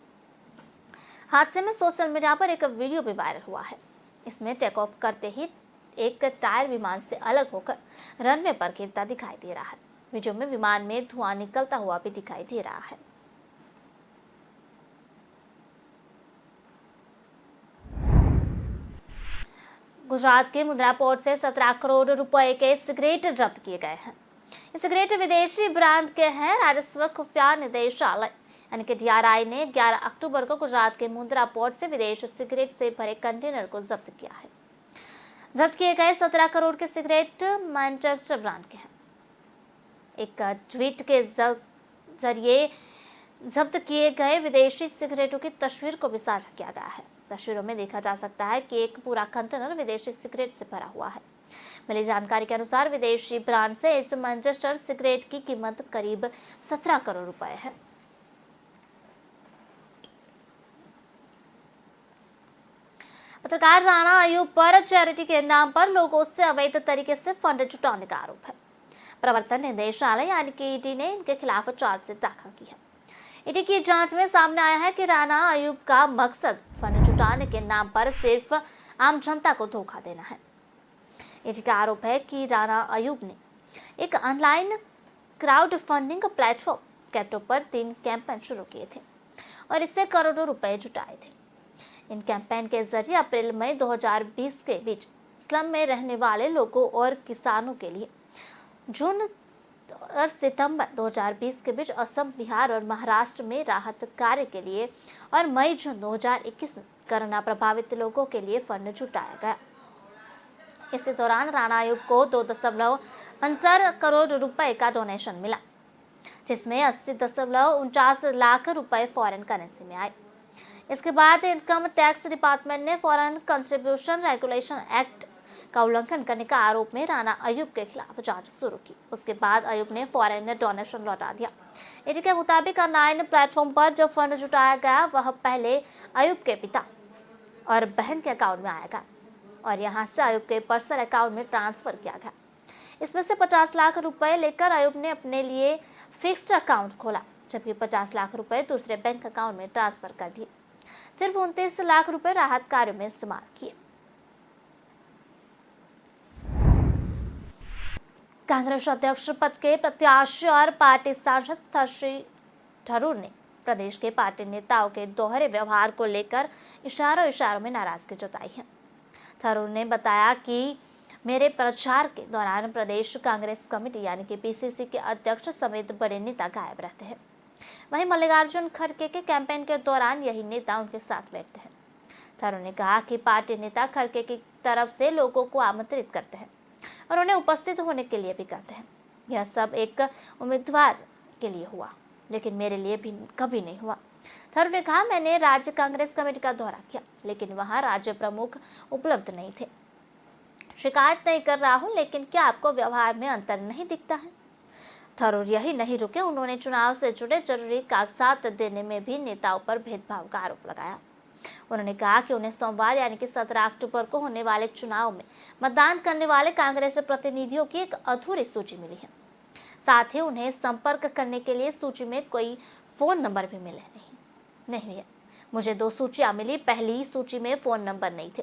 हादसे में सोशल मीडिया पर एक वीडियो भी वायरल हुआ है। इसमें टेक ऑफ करते ही एक टायर विमान से अलग होकर रनवे पर गिरता दिखाई दे रहा है। वीडियो में विमान में धुआं निकलता हुआ भी दिखाई दे रहा है। गुजरात के मुंद्रा पोर्ट से 17 करोड़ रुपए के सिगरेट जब्त किए गए हैं। ये सिगरेट विदेशी ब्रांड के हैं। राजस्व खुफिया निदेशालय यानी कि DRI ने 11 अक्टूबर को गुजरात के मुंद्रा पोर्ट से विदेशी सिगरेट से भरे कंटेनर को जब्त किया है। जब्त किए गए 17 करोड़ के सिगरेट मैनचेस्टर ब्रांड के हैं। एक ट्वीट के जरिए जब्त किए गए विदेशी सिगरेटों की तस्वीर को भी साझा किया गया है। तस्वीरों में देखा जा सकता है कि एक पूरा कंटेनर विदेशी सिगरेट से भरा हुआ है। मिली जानकारी के अनुसार विदेशी ब्रांड से इस मैनचेस्टर सिगरेट की कीमत करीब 17 करोड़ रुपए है। पत्रकार राणा अयूब पर चैरिटी के नाम पर लोगों से अवैध तरीके से फंड जुटाने का आरोप है। प्रवर्तन निदेशालय यानी कि ईडी ने इनके खिलाफ चार्जशीट दाखिल की है। ईडी की जांच में सामने आया है कि राणा अयूब का मकसद फंड जुटाने के नाम पर सिर्फ आम जनता को धोखा देना है। ईडी का आरोप है कि राणा अयूब ने एक ऑनलाइन क्राउड फंडिंग प्लेटफॉर्म कैटो पर 3 कैंपेन शुरू किए थे और इससे करोड़ों रुपए जुटाए थे। इन कैंपेन के जरिए अप्रैल मई 2020 के बीच स्लम में रहने वाले लोगों और किसानों के लिए जून और सितंबर 2020 के बीच असम, बिहार और महाराष्ट्र में राहत कार्य के लिए और मई जून 2021 में कोरोना प्रभावित लोगों के लिए फंड जुटाया गया। इसी दौरान राणा अयूब को 2.69 करोड़ रुपए का डोनेशन मिला, जिसमें 80.49 लाख रुपए फॉरेन करेंसी में आए। इसके बाद इनकम टैक्स डिपार्टमेंट ने फॉरेन कंट्रीब्यूशन रेगुलेशन एक्ट का उल्लंघन करने का आरोप में राणा अयूब के खिलाफ जांच शुरू की। उसके बाद अयूब ने फॉरेन डोनेशन लौटा दिया। ईडी के मुताबिक ऑनलाइन प्लेटफॉर्म पर जो फंड जुटाया गया वह पहले अयूब के पिता और बहन के अकाउंट में आएगा और यहां से अयूब के पर्सनल अकाउंट में ट्रांसफर किया गया। इसमें से 50 लाख रुपए लेकर अयूब ने अपने लिए फिक्स्ड अकाउंट खोला, जबकि 50 लाख रुपए दूसरे बैंक अकाउंट में ट्रांसफर कर दिए। सिर्फ 29 लाख रुपए राहत कार्य में इस्तेमाल किए। कांग्रेस अध्यक्ष पद के प्रत्याशी और पार्टी सांसद शशि थरूर ने प्रदेश के पार्टी नेताओं के दोहरे व्यवहार को लेकर इशारों में नाराजगी जताई है। थरूर ने बताया कि मेरे प्रचार के दौरान प्रदेश कांग्रेस कमेटी यानी कि PCC के अध्यक्ष समेत बड़े नेता गायब रहते हैं। वहीं मल्लिकार्जुन खड़गे के कैंपेन के दौरान यही नेता उनके साथ बैठते हैं। थरूर ने कहा कि पार्टी नेता खड़गे की तरफ से लोगों को आमंत्रित करते हैं और उन्हें उपस्थित होने के लिए भी कहते हैं। यह सब एक उम्मीदवार के लिए हुआ, लेकिन मेरे लिए भी कभी नहीं हुआ। थरूर ने कहा, मैंने राज्य कांग्रेस कमेटी का दौरा किया, लेकिन वहां राज्य प्रमुख उपलब्ध नहीं थे। शिकायत नहीं कर रहा हूं, लेकिन क्या आपको व्यवहार में अंतर नहीं दिखता है? थरूर यही नहीं रुके, उन्होंने चुनाव से जुड़े जरूरी कागजात देने में भी नेताओं पर भेदभाव का आरोप लगाया। उन्होंने कहा कि उन्हें सोमवार यानी कि 17 अक्टूबर को होने वाले चुनाव में मतदान करने वाले कांग्रेस प्रतिनिधियों की एक अधूरी सूची मिली है। साथ ही उन्हें संपर्क करने के लिए सूची में कोई फोन नंबर भी मिले नहीं है। मुझे 2 सूचियां मिली, पहली सूची में फोन नंबर नहीं थे,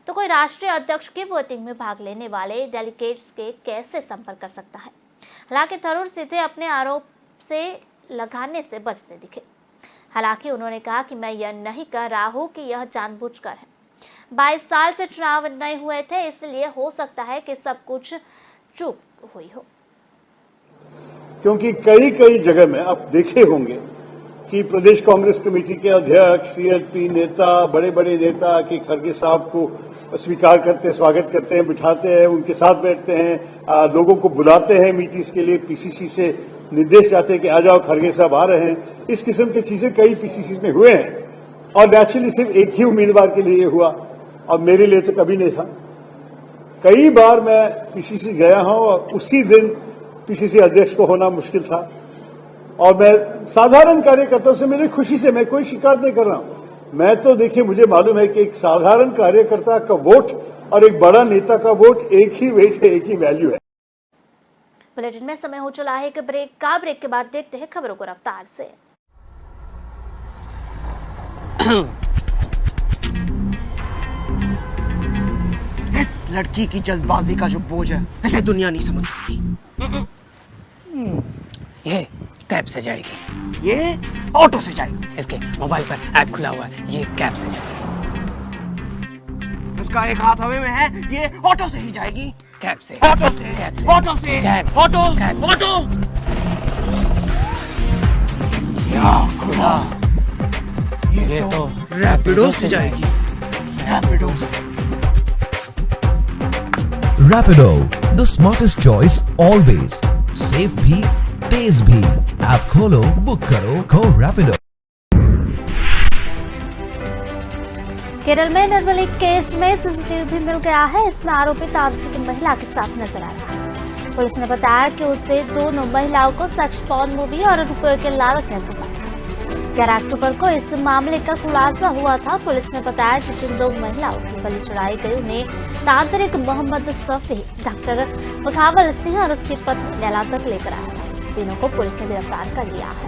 तो कोई राष्ट्रीय अध्यक्ष की वोटिंग में भाग लेने वाले डेलीगेट्स के कैसे संपर्क कर सकता है? हालांकि थरूर सीधे अपने आरोप से लगाने से बचते दिखे। हालांकि उन्होंने कहा कि मैं यह नहीं कह रहा हूं कि यह जानबूझकर है। 22 साल से चुनाव नहीं हुए थे, इसलिए हो सकता है कि सब कुछ चूक हुई हो। क्योंकि कई जगह में आप देखे होंगे कि प्रदेश कांग्रेस कमेटी के अध्यक्ष, CLP नेता, बड़े नेता कि खड़गे साहब को स्वीकार करते हैं, स्वागत करते हैं, बिठाते हैं, उनके साथ बैठते हैं, लोगों को बुलाते हैं मीटिंग्स के लिए। PCC से निर्देश जाते हैं कि आ जाओ, खड़गे साहब आ रहे हैं। इस किस्म की चीजें कई PCC में हुए हैं और नेचुरली सिर्फ एक ही उम्मीदवार के लिए हुआ और मेरे लिए तो कभी नहीं था। कई बार मैं PCC गया हूं और उसी दिन PCC अध्यक्ष को होना मुश्किल था और मैं साधारण कार्यकर्ताओं से मेरी खुशी से, मैं कोई शिकायत नहीं कर रहा हूं। मैं तो देखिए, मुझे मालूम है कि एक साधारण कार्यकर्ता का वोट और एक बड़ा नेता का वोट एक ही वेट है, एक ही वैल्यू है। बुलेटिन में समय हो चला है एक ब्रेक का। ब्रेक के बाद देखते हैं खबरों को रफ्तार से। लड़की की जल्दबाजी का जो बोझ है इसे दुनिया नहीं समझ सकती। ये कैब से जाएगी, ये ऑटो से जाएगी। इसके मोबाइल पर ऐप खुला हुआ है, ये कैब से जाएगी। इसका एक हाथ हवा में है, ये ऑटो से ही जाएगी। कैब से, ऑटो से, कैब से, ऑटो से, कैब, ऑटो, कैब। ऑटो। या खुदा, ये तो रैपिडो से जाएगी। रैपिडो से। Rapido, the smartest choice always. Safe भी, तेज भी। ऐप खोलो, बुक करो, खो Rapido। केरल में निर्मली केस में सीसीटीवी भी मिल गया है। इसमें आरोपी तांत्रिक महिला के साथ नजर आ रहा है। पुलिस ने बताया कि उसने दोनों महिलाओं को सेक्स पॉर्न मूवी और रुपयों के लालच में फंसाया। 11 अक्टूबर को इस मामले का खुलासा हुआ था। पुलिस ने बताया कि जिन 2 महिलाओं की बलि चढ़ाई गई उन्हें तांत्रिक मोहम्मद सफी, डॉक्टर बखावल सिंह और उसकी पत्नी लैला तक लेकर आया था। तीनों को पुलिस ने गिरफ्तार कर लिया है।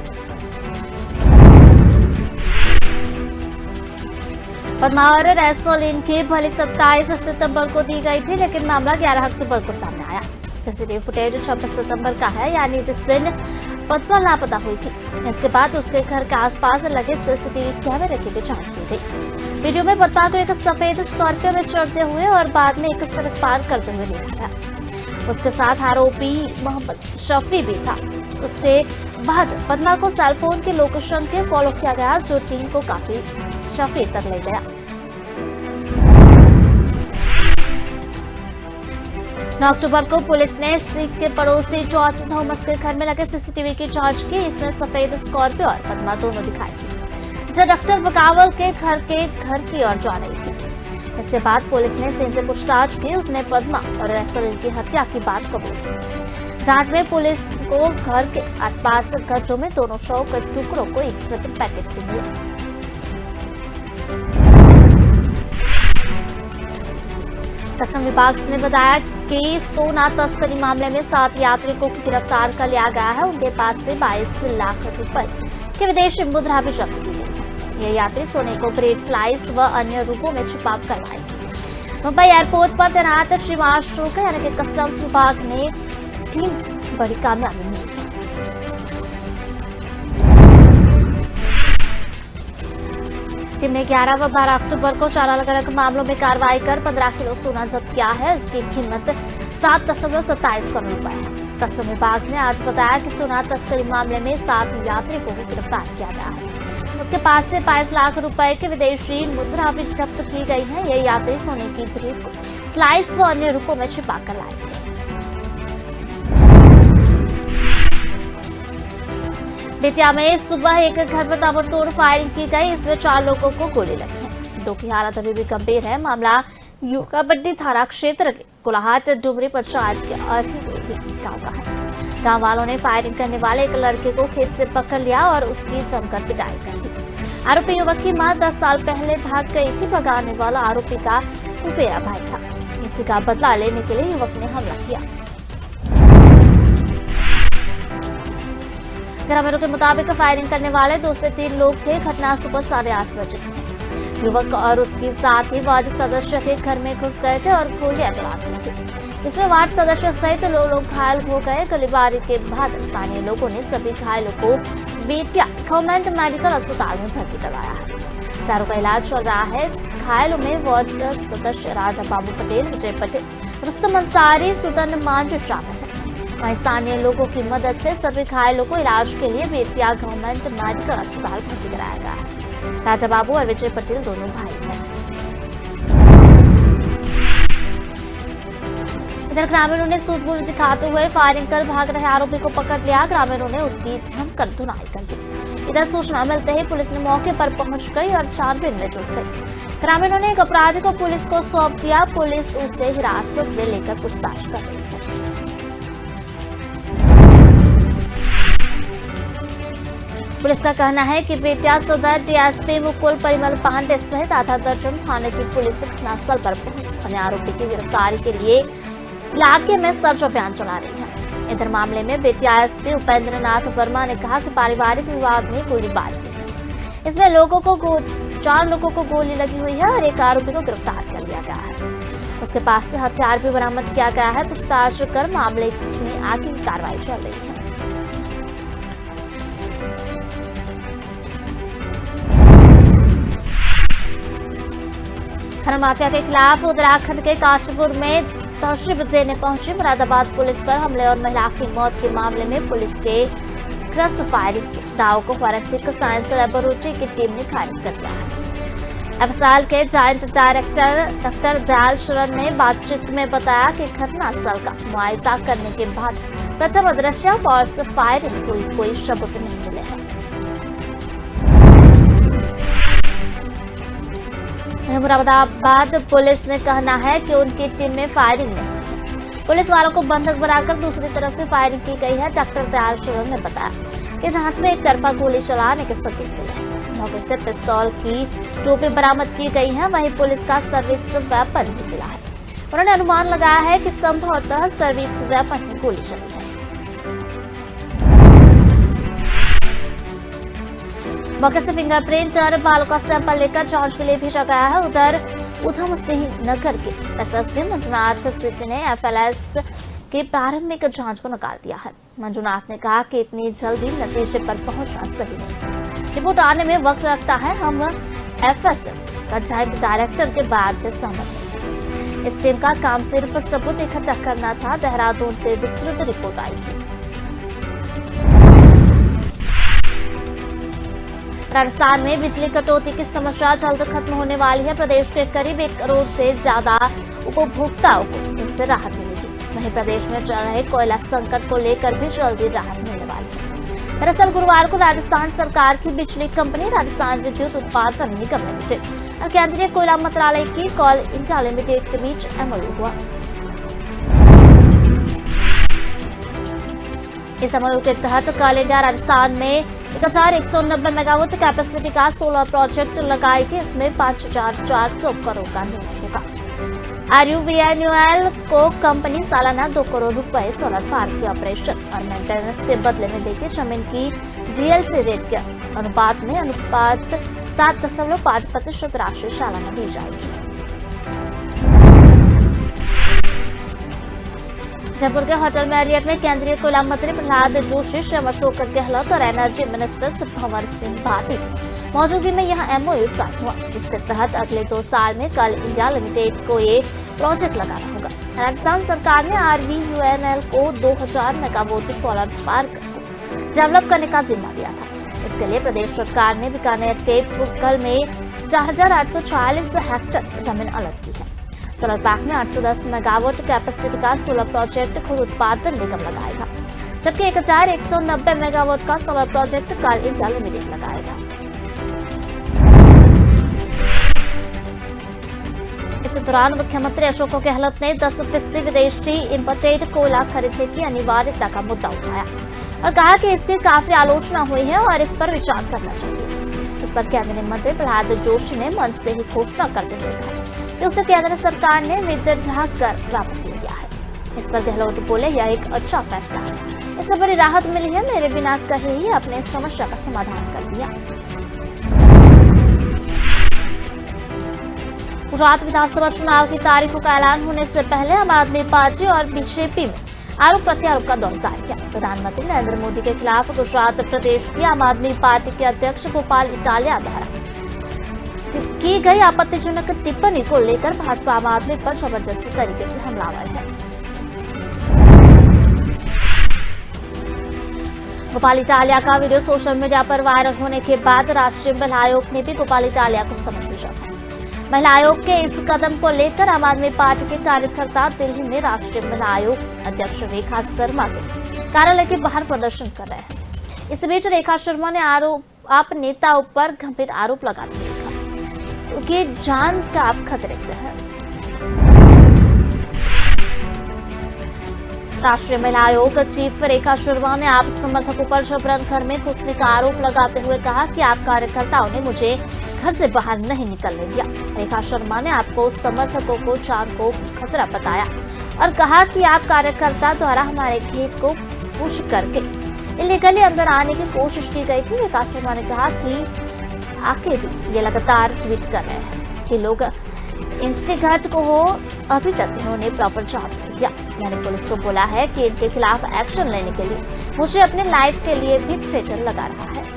पद्मावर रेसोलिन की भली 27 सितंबर को दी गई थी, लेकिन मामला 11 अक्टूबर को सामने आया। सीसीटीवी फुटेज 26 सितंबर का है, यानी जिस दिन पद्मा लापता हुई थी। इसके बाद उसके घर के आसपास लगे सीसीटीवी कैमरे की भी जांच की गई। वीडियो में पद्मा को एक सफेद स्कॉर्पियो में चढ़ते हुए और बाद में एक सड़क पार करते हुए देखा गया। उसके साथ आरोपी मोहम्मद शफी भी था। उसके बाद पद्मा को सेलफोन के लोकेशन के फॉलो किया गया, जो टीम को काफी शफी तक ले गया। 9 अक्टूबर को पुलिस ने सिख के पड़ोसी जॉस थॉमस के घर में लगे सीसीटीवी की जांच की। इसमें सफेद स्कॉर्पियो और पद्मा दोनों दिखाई थी, जो डॉक्टर बकावल के घर की ओर जा रही थी। इसके बाद पुलिस ने सिंह से पूछताछ की। उसने पद्मा और रेस्टोरेंट की हत्या की बात कबूली। जांच में पुलिस को घर के आसपास गड्ढों में दोनों शव के टुकड़ों को एक सेपरेट पैकेट में मिले। कस्टम विभाग ने बताया कि सोना तस्करी मामले में 7 यात्रियों को गिरफ्तार कर लिया गया है। उनके पास से 22 लाख रुपए की विदेशी मुद्रा भी जब्त की गई है। ये यात्री सोने को ब्रेड स्लाइस व अन्य रूपों में छुपा कर लाए। मुंबई एयरपोर्ट पर तैनात श्रीवास्तव को यानी कि कस्टम्स विभाग ने टीम बड़ी कामयाबी मिली। टीम ने 11 व 12 अक्टूबर को 4 अलग अलग मामलों में कार्रवाई कर 15 किलो सोना जब्त किया है। इसकी कीमत 7.27 करोड़ रुपए है। कस्टम विभाग ने आज बताया कि सोना तस्करी मामले में 7 यात्रियों को गिरफ्तार किया गया है। उसके पास से 22 लाख रुपए की विदेशी मुद्रा भी जब्त की गई है। ये यात्री सोने की ब्रेड को स्लाइस व अन्य रूपों में छिपा कर लाए थे। बेतिया में सुबह एक घर पर ताबड़तोड़ फायरिंग की गई। इसमें 4 लोगों को गोली लगी है। 2 की हालत अभी भी गंभीर है। मामला यूकाबड्डी थाना क्षेत्र के कोलाहाट डुमरी पंचायत के अरही गांव का है। गांव वालों ने फायरिंग करने वाले एक लड़के को खेत से पकड़ लिया और उसकी जमकर पिटाई कर दी। आरोपी युवक की मां 10 साल पहले भाग गई थी। भगाने वाला आरोपी का फुफेरा भाई था। इसी का बदला लेने के लिए युवक ने हमला किया। ग्रामीणों के मुताबिक फायरिंग करने वाले 2 से 3 लोग थे। घटना सुबह 8:30 बजे की है। युवक और उसके साथ ही वार्ड सदस्य के घर में घुस गए थे और गोलियां चला दी थी। इसमें वार्ड सदस्य सहित 2 लोग घायल हो गए। गोलीबारी के बाद स्थानीय लोगों ने सभी घायलों को बेतिया गवर्नमेंट मेडिकल अस्पताल में भर्ती करवाया है। चारों का इलाज चल रहा है। घायलों में वार्ड सदस्य राजा बाबू पटेल, विजय पटेल, रुस्तम अंसारी, सुदन मांझ शामिल है। वहीं स्थानीय लोगों की मदद से सभी घायलों को इलाज के लिए बेतिया गवर्नमेंट मेडिकल अस्पताल भर्ती कराया गया है। राजा बाबू और विजय पटेल दोनों भाई हैं। इधर ग्रामीणों ने सूझबूझ दिखाते हुए फायरिंग कर भाग रहे आरोपी को पकड़ लिया। ग्रामीणों ने उसकी जमकर धुनाई कर दी। इधर सूचना मिलते ही पुलिस ने मौके पर पहुंच गई और छानबीन में जुट गई। ग्रामीणों ने एक अपराधी को पुलिस को सौंप दिया। पुलिस उसे हिरासत में लेकर पूछताछ कर रही है। पुलिस का कहना है कि बेतिया सदर डीएसपी मुकुल परिमल पांडे सहित आधा दर्जन थाने की पुलिस घटनास्थल पर पहुंच अन्य आरोपी की गिरफ्तारी के लिए इलाके में सर्च अभियान चला रही है। इधर मामले में बेतिया एसपी उपेंद्र नाथ वर्मा ने कहा कि पारिवारिक विवाद में गोलीबारी हुई है। इसमें 4 लोगों को गोली लगी हुई है और एक आरोपी को गिरफ्तार कर लिया गया है। उसके पास से हथियार भी बरामद किया गया है। पूछताछ कर मामले में आगे की कार्रवाई चल रही है। खनन माफिया के खिलाफ उत्तराखंड के काशीपुर में तशरीफ देने पहुंची मुरादाबाद पुलिस पर हमले और महिला की मौत के मामले में पुलिस के क्रॉस फायरिंग के दाव को फॉरेंसिक साइंस लैबोरेटरी की टीम ने खारिज कर दिया है। एफएसएल के जॉइंट डायरेक्टर डॉक्टर दयाल शरण ने बातचीत में बताया कि घटनास्थल का मुआयजा करने के बाद प्रत्यक्षदर्शियों और फायरिंग कोई सबूत नहीं मिले हैं। मुरादाबाद पुलिस ने कहना है कि उनकी टीम में फायरिंग नहीं है। पुलिस वालों को बंधक बनाकर दूसरी तरफ से फायरिंग की गई है। डॉक्टर दयाल शरण ने बताया कि जांच में एक तरफा गोली चलाने के संकेत मिले हैं। मौके से पिस्तौल की टोपी बरामद की गई है। वहीं पुलिस का सर्विस वेपन भी मिला है। उन्होंने अनुमान लगाया है कि संभवतः सर्विस वेपन में गोली चली है। मौके से फिंगरप्रिंट और बालों का सैंपल लेकर जांच के लिए भेजा गया है। उधर उधम सिंह नगर के एसएसपी मंजुनाथ सिटी ने एफएलएस की प्रारंभिक जांच को नकार दिया है। मंजुनाथ ने कहा कि इतनी जल्दी नतीजे पर पहुंचना सही नहीं। रिपोर्ट आने में वक्त लगता है। हम एफएसएल का जॉइंट डायरेक्टर के बाद से सहमत हैं। इस टीम का काम सिर्फ सबूत इकट्ठा करना था। देहरादून से विस्तृत रिपोर्ट आएगी। राजस्थान में बिजली कटौती की समस्या जल्द खत्म होने वाली है। प्रदेश के करीब 1 करोड़ से ज्यादा उपभोक्ताओं को इससे राहत मिलेगी। वहीं प्रदेश में चल रहे कोयला संकट को लेकर भी जल्दी राहत मिलने वाली है। दरअसल गुरुवार को राजस्थान सरकार की बिजली कंपनी राजस्थान विद्युत उत्पादन निगम लिमिटेड और केंद्रीय कोयला मंत्रालय की कोल इंडिया लिमिटेड के बीच एमओयू हुआ। इस एमओयू के तहत कोल इंडिया राजस्थान में 1190 मेगावाट कैपेसिटी का सोलर प्रोजेक्ट लगाएगी। इसमें 5400 करोड़ का निवेश होगा। RUVNUL को कंपनी सालाना 2 करोड़ रुपए सोलर पार्क के ऑपरेशन और मेंटेनेंस के बदले में देगी। जमीन की DLC रेट के अनुपात 7.5% राशि सालाना दी जाएगी। जयपुर के होटल मैरियट में केंद्रीय कोयला मंत्री प्रहलाद जोशी, श्री अशोक गहलोत और एनर्जी मिनिस्टर भंवर सिंह भाटी मौजूदगी में यह एमओयू साइन हुआ। इसके तहत अगले 2 साल में कोल इंडिया लिमिटेड को ये प्रोजेक्ट लगाना होगा। राजस्थान सरकार ने RVUNL को 2000 मेगावाट सोलर पार्क डेवलप करने का जिम्मा दिया था। इसके लिए प्रदेश सरकार ने बीकानेर के पुक्कल में 4840 हेक्टेयर जमीन अलग की है। सोलर पार्क में 810 मेगावाट कैपेसिटी का सोलर प्रोजेक्ट खुद उत्पादन निगम लगाएगा, जबकि 1190 मेगावाट का सोलर प्रोजेक्ट कोल इंडिया लिमिटेड लगाएगा। इस दौरान मुख्यमंत्री अशोक गहलोत ने 10% विदेशी इंपोर्टेड कोयला खरीदने की अनिवार्यता का मुद्दा उठाया और कहा कि इसकी काफी आलोचना हुई है और इस पर विचार करना चाहिए। इस पर केंद्रीय मंत्री प्रहलाद जोशी ने मंच से ही घोषणा करते हुए कहा कि उसे केंद्र सरकार ने विद्रोह कर वापस ले लिया है। इस पर गहलोत बोले, यह एक अच्छा फैसला है। इससे बड़ी राहत मिली है। मेरे बिना कहे ही अपने समस्या का समाधान कर दिया। गुजरात विधानसभा चुनाव की तारीखों का ऐलान होने से पहले आम आदमी पार्टी और बीजेपी में आरोप प्रत्यारोप का दौर जारी है। प्रधानमंत्री नरेंद्र मोदी के खिलाफ गुजरात प्रदेश की आम आदमी पार्टी के अध्यक्ष गोपाल इटालिया द्वारा की गई आपत्तिजनक टिप्पणी को लेकर भाजपा आम आदमी पर जबरदस्ती तरीके से हमलावर है। गोपाल इटालिया का वीडियो सोशल मीडिया पर वायरल होने के बाद राष्ट्रीय महिला आयोग ने भी गोपाल इटालिया को समन भेजा था। महिला आयोग के इस कदम को लेकर आम आदमी पार्टी के कार्यकर्ता दिल्ली में राष्ट्रीय महिला आयोग अध्यक्ष रेखा शर्मा के कार्यालय के बाहर प्रदर्शन कर रहे हैं। इस बीच रेखा शर्मा ने आप नेताओं पर गंभीर आरोप लगाते हुए कहा कि जान का आप खतरे से है। राष्ट्रीय महिला आयोग चीफ रेखा शर्मा ने आप समर्थकों पर जबरन घर में घुसने का आरोप लगाते हुए कहा कि आप कार्यकर्ताओं ने मुझे घर से बाहर नहीं निकलने दिया। रेखा शर्मा ने आपको समर्थकों को जान को खतरा बताया और कहा कि आप कार्यकर्ता द्वारा हमारे खेत को पुश करके इलीगली अंदर आने की कोशिश की गई थी। रेखा शर्मा ने कहा कि आके भी ये लगातार ट्वीट कर रहे हैं कि लोग इंस्टीगेट को हो अभी तक इन्होंने प्रॉपर जवाब नहीं दिया। मैंने पुलिस को बोला है कि इनके खिलाफ एक्शन लेने के लिए मुझे अपने लाइफ के लिए भी थ्रेटन लगा रहा है।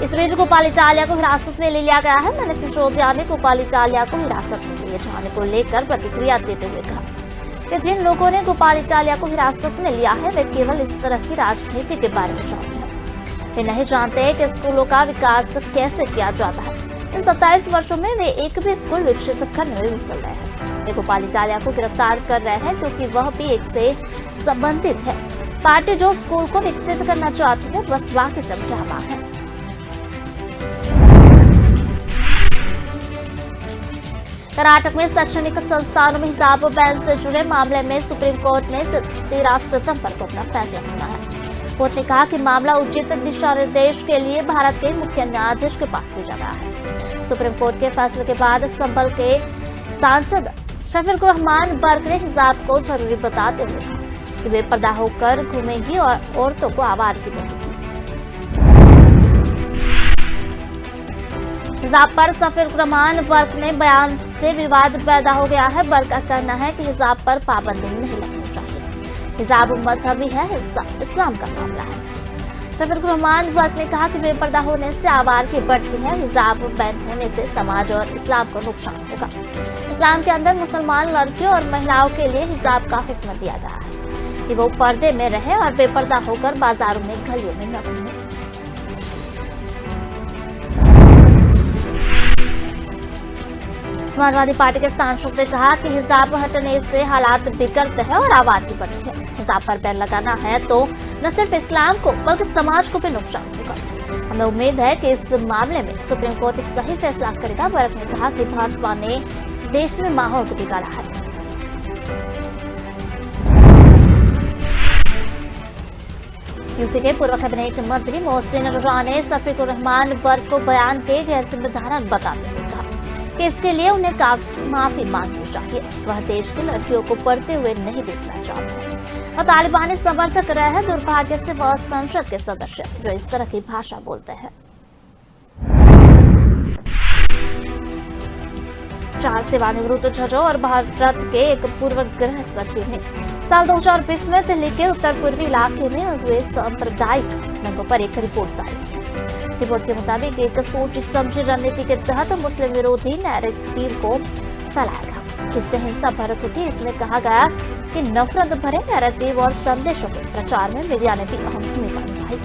इस बीच गोपाल इटालिया को हिरासत में ले लिया गया है। मैंने सिसोदिया ने गोपाल इटालिया को हिरासत में लिए जाने को लेकर प्रतिक्रिया देते हुए कहा कि जिन लोगों ने गोपाल इटालिया को हिरासत में लिया है वे केवल इस तरह की राजनीति के बारे में जानते हैं। वे नहीं जानते कि स्कूलों का विकास कैसे किया जाता है। इन 27 वर्षों में वे एक भी स्कूल विकसित करने में विफल रहे हैं। वे गोपाल इटालिया को गिरफ्तार कर रहे हैं क्योंकि वह भी एक से संबंधित है। पार्टी जो स्कूल को विकसित करना चाहती है बस बाकी सब ड्रामा है। कर्नाटक में शैक्षणिक संस्थानों में हिजाब बैन से जुड़े मामले में सुप्रीम कोर्ट ने 13 सितंबर को अपना फैसला सुना है। कोर्ट ने कहा कि मामला उचित दिशा निर्देश के लिए भारत के मुख्य न्यायाधीश के पास भेजा गया है। सुप्रीम कोर्ट के फैसले के बाद संभल के सांसद शफीकुर रहमान बर्क ने हिजाब को जरूरी बताते हुए कहा कि बेपर्दा होकर घूमेगी और औरतों को आवारगी बनेगी। हिजाब पर शफीकुर रहमान बर्क ने बयान से विवाद पैदा हो गया है। बर्क का कहना है कि हिजाब पर पाबंदी नहीं लगनी चाहिए। हिजाब मजहबी है, इस्लाम का मामला है। शफीकुर रहमान बर्क ने कहा कि बेपर्दा होने से आवारगी बढ़ती है। हिजाब बैन होने से समाज और इस्लाम को नुकसान होगा। इस्लाम के अंदर मुसलमान लड़कियों और महिलाओं के लिए हिजाब का हुक्म दिया गया है कि वो पर्दे में रहें और बेपर्दा होकर बाजारों में गलियों में न घूमें। समाजवादी पार्टी के सांसद ने कहा कि हिजाब हटने से हालात बिगड़ते हैं और आवारगी बढ़ती है। हिजाब पर बैन लगाना है तो न सिर्फ इस्लाम को बल्कि समाज को भी नुकसान होगा। हमें उम्मीद है कि इस मामले में सुप्रीम कोर्ट सही फैसला करेगा। बर्क ने कहा कि भाजपा ने देश में माहौल को बिगाड़ा है। यूपी के पूर्व कैबिनेट मंत्री मोहसिन रजा ने शफीकुर रहमान बर्क को बयान के गैर जिम्मेदाराना बताते हुए कहा कि इसके लिए उन्हें माफी मांगनी चाहिए। वह देश की लड़कियों को पढ़ते हुए नहीं देखना चाहते और तालिबानी समर्थक रहे हैं। दुर्भाग्य से वह संसद के सदस्य जो इस तरह की भाषा बोलते हैं। 4 सेवानिवृत्त जजों और भारत के एक पूर्व गृह सचिव ने साल 2020 में दिल्ली के उत्तर पूर्वी इलाके में हुए सांप्रदायिक दंगों पर एक रिपोर्ट जारी की। रिपोर्ट के मुताबिक एक सोच समझी रणनीति के तहत मुस्लिम विरोधी नैरेटिव को फैलाया गया, जिससे हिंसा भड़क उठी। इसमें कहा गया कि नफरत भरे नैरेटिव और संदेशों के प्रचार में मीडिया ने भी अहम भूमिका निभाई।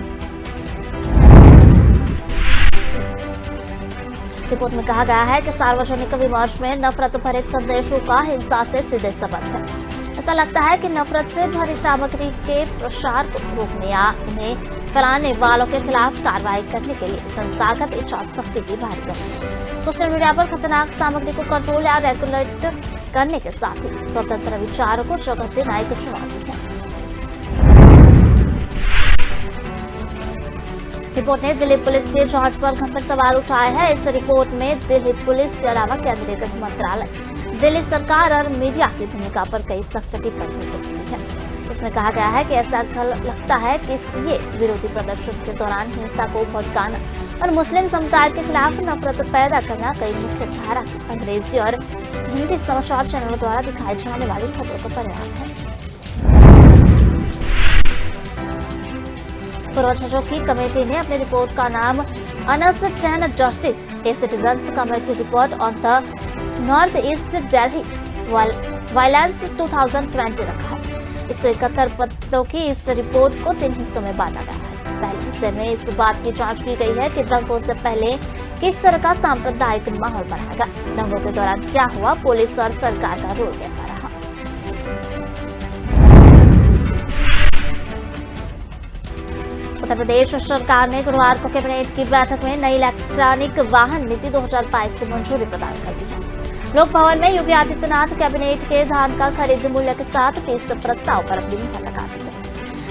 रिपोर्ट में कहा गया है कि सार्वजनिक विमर्श में नफरत भरे संदेशों का हिंसा से सीधे संबंध है। ऐसा लगता है कि नफरत से भरी सामग्री के प्रसार को रोकने या इन्हें फैलाने वालों के खिलाफ कार्रवाई करने के लिए संस्थागत इच्छा शक्ति की भारी कमी है। सोशल मीडिया पर खतरनाक सामग्री को कंट्रोल या रेगुलेट करने के साथ ही स्वतंत्र विचारों को जगह देना एक चुनौती है। रिपोर्ट ने दिल्ली पुलिस की जांच पर गंभीर सवाल उठाए हैं। इस रिपोर्ट में दिल्ली पुलिस के अलावा केंद्रीय गृह मंत्रालय, दिल्ली सरकार और मीडिया की भूमिका पर कई सख्त टिप्पणी हो चुकी है। इसमें कहा गया है कि ऐसा लगता है कि ये विरोधी प्रदर्शन के दौरान हिंसा को भड़काना और मुस्लिम समुदाय के खिलाफ नफरत पैदा करना कई मुख्य धारा अंग्रेजी और हिंदी समाचार चैनलों द्वारा दिखाई जाने वाली खबरों का परिणाम है। पूर्व जजों की कमेटी ने अपनी रिपोर्ट का नाम uncertain justice A citizens committee report on the north east Delhi violence 2020 रखा है। 171 पत्रों की इस रिपोर्ट को 3 हिस्सों में बांटा गया है। पहले हिस्से में इस बात की जांच की गई है कि दंगों से पहले किस तरह का सांप्रदायिक माहौल बनाया गया, दंगों के दौरान क्या हुआ, पुलिस और सरकार का रोल कैसा रहा। उत्तर प्रदेश सरकार ने गुरुवार को कैबिनेट की बैठक में नई इलेक्ट्रॉनिक वाहन नीति 2022 को मंजूरी प्रदान कर दी है। लोक भवन में योगी आदित्यनाथ कैबिनेट के धान का खरीद मूल्य के साथ 30 प्रस्ताव पर अपनी मुहर लगा दी है।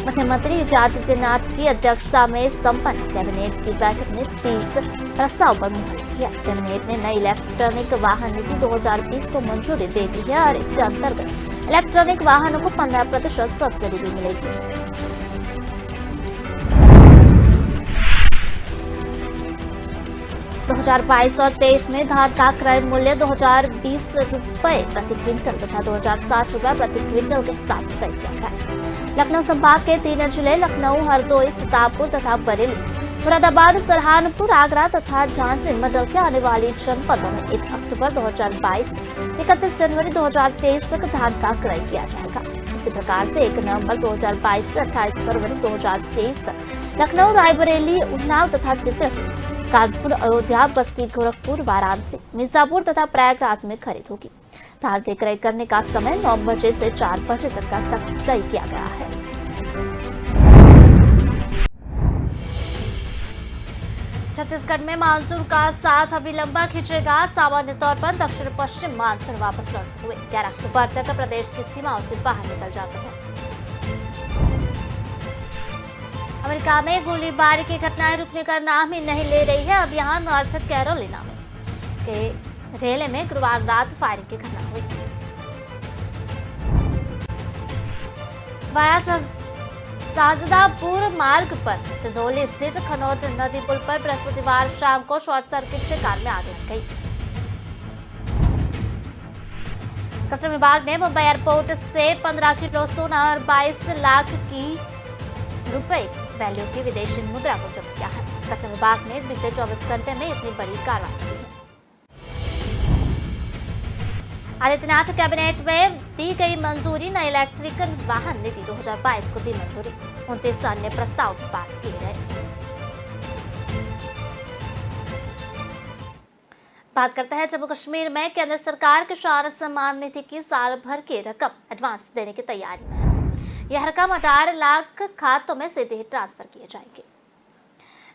मुख्यमंत्री योगी आदित्यनाथ की अध्यक्षता में संपन्न कैबिनेट की बैठक में 30 प्रस्ताव पर मुहर किया। कैबिनेट ने नई इलेक्ट्रॉनिक वाहन नीति 2020 को मंजूरी दे दी है और इसके अंतर्गत इलेक्ट्रॉनिक वाहनों को 15% सब्सिडी भी मिलेगी। 2022 और 23 में धान का क्रय मूल्य 2020 रुपए प्रति क्विंटल तथा 2060 रुपए प्रति क्विंटल के हिसाब से तय किया गया। लखनऊ संभाग के 3 जिले लखनऊ, हरदोई, सीतापुर तथा बरेली, मुरादाबाद, सहारनपुर, आगरा तथा झांसी मंडल के आने वाली जनपदों में 1 अक्टूबर 2022 31 जनवरी 2023 तक धान का क्रय किया जाएगा। इसी प्रकार से 1 नवंबर 2022 से 28 फरवरी 2023 तक लखनऊ, रायबरेली, उन्नाव तथा चित्रकूट, कानपुर, अयोध्या, बस्ती, गोरखपुर, वाराणसी, मिर्जापुर तथा प्रयागराज में खरीद होगी। धान के क्रय करने का समय 9 बजे से 4 बजे तक तय किया गया है। छत्तीसगढ़ में मानसून का साथ अभी लंबा खींचेगा। सामान्य तौर पर दक्षिण पश्चिम मानसून वापस लौटते हुए 11 अक्टूबर तक प्रदेश की सीमाओं से बाहर निकल जाते हैं। अमेरिका में गोलीबारी की घटनाएं रुकने का नाम ही नहीं ले रही है। अब यहाँ नॉर्थ कैरोलिना में के रेले में गुरुवार रात फायरिंग की घटना हुई। वाया शाहजदापुर मार्ग पर सिंधौली स्थित खनौत नदी पुल पर बृहस्पतिवार शाम को शॉर्ट सर्किट से कार में आग लग गई। कस्टम विभाग ने मुंबई एयरपोर्ट से 15 किलो सोना और 22 लाख की रुपए वैल्यू की विदेशी मुद्रा को जब्त किया है। कस्टम विभाग ने बीते 24 घंटे में इतनी बड़ी कार्रवाई की है। आदित्यनाथ कैबिनेट में दी गई मंजूरी। नई इलेक्ट्रिक वाहन नीति 2022 को दी मंजूरी। 29 अन्य प्रस्ताव पास किए गए। बात करते हैं जम्मू कश्मीर में केंद्र सरकार किसान सम्मान निधि की साल भर की रकम एडवांस देने की तैयारी में है। यह रकम 18 लाख खातों में सीधे ही ट्रांसफर किए जाएंगे।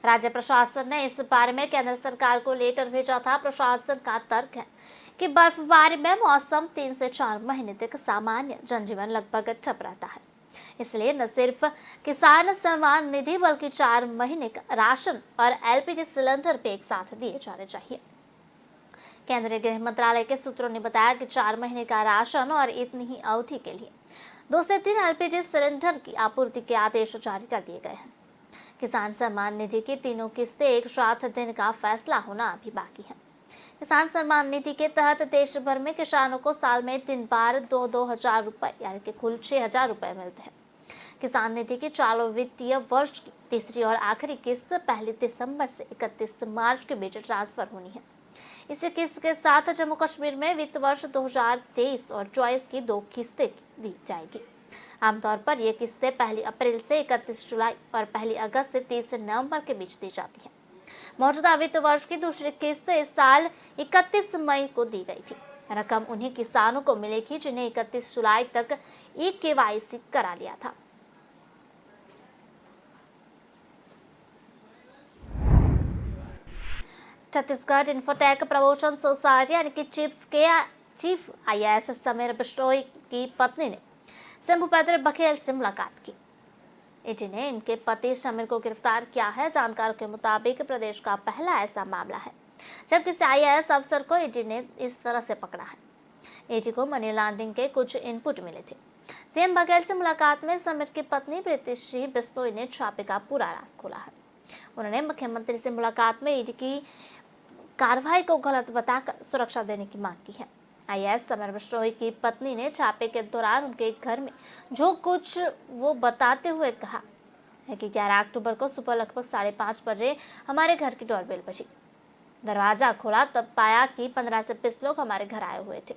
राज्य प्रशासन ने इस बारे में केंद्र सरकार को लेटर भेजा था। प्रशासन का तर्क है कि बर्फबारी में मौसम 3 से 4 महीने तक सामान्य जनजीवन लगभग ठप रहता है। इसलिए न सिर्फ किसान सम्मान निधि बल्कि 4 महीने का राशन और एलपीजी सिलेंडर भी एक साथ दिए जाने चाहिए। केंद्रीय गृह मंत्रालय के सूत्रों ने बताया कि 4 महीने का राशन और इतनी ही अवधि के लिए 2 से 3 एलपीजी सिलेंडर की आपूर्ति के आदेश जारी कर दिए गए हैं। किसान सम्मान निधि की तीनों किस्तें एक साथ देने का फैसला होना अभी बाकी है। किसान सम्मान निधि के तहत देश भर में किसानों को साल में 3 बार 2-2 हजार रुपए यानी कि कुल 6,000 रुपए मिलते हैं। किसान निधि की चालू वित्तीय वर्ष की तीसरी और आखिरी किस्त 1 दिसंबर से 31 मार्च के बीच ट्रांसफर होनी है। इसी किस्त के साथ जम्मू कश्मीर में वित्त वर्ष 2023 और 24 की 2 किस्तें दी जाएगी। आमतौर पर ये किस्तें 1 अप्रैल से 31 जुलाई और 1 अगस्त से 30 नवंबर के बीच दी जाती हैं। मौजूदा वित्त वर्ष की दूसरी किस्त इस साल 31 मई को दी गई थी। रकम उन्हीं किसानों को मिलेगी जिन्हें 31 जुलाई तक ई-केवाईसी करा लिया था। छत्तीसगढ़ इन्फोटेक प्रमोशन सोसाइटी यानी कि चिप्स के चीफ IAS समीर बिश्नोई की पत्नी ने शंभुपेंद्र बघेल से मुलाकात की। ईडी ने इनके पति समीर को गिरफ्तार किया है। जानकारों के मुताबिक प्रदेश का पहला ऐसा मामला है जब किसी IAS अफसर को ईडी ने इस तरह से पकड़ा है। ईडी को मनी लॉन्ड्रिंग के कुछ इनपुट मिले थे। सीएम बघेल से मुलाकात में समीर की पत्नी प्रीतिश्री बिश्नोई ने छापे का पूरा राज खोला है। उन्होंने मुख्यमंत्री से मुलाकात में ईडी की कार्रवाई को गलत बताकर सुरक्षा देने की मांग की है। IAS समीर बिश्नोई की पत्नी ने छापे के दौरान उनके घर में जो कुछ वो बताते हुए कहा है कि 11 अक्टूबर को सुबह लगभग 5:30 बजे हमारे घर की डोरबेल बजी। दरवाजा खोला तब पाया कि 15 से 20 लोग हमारे घर आए हुए थे।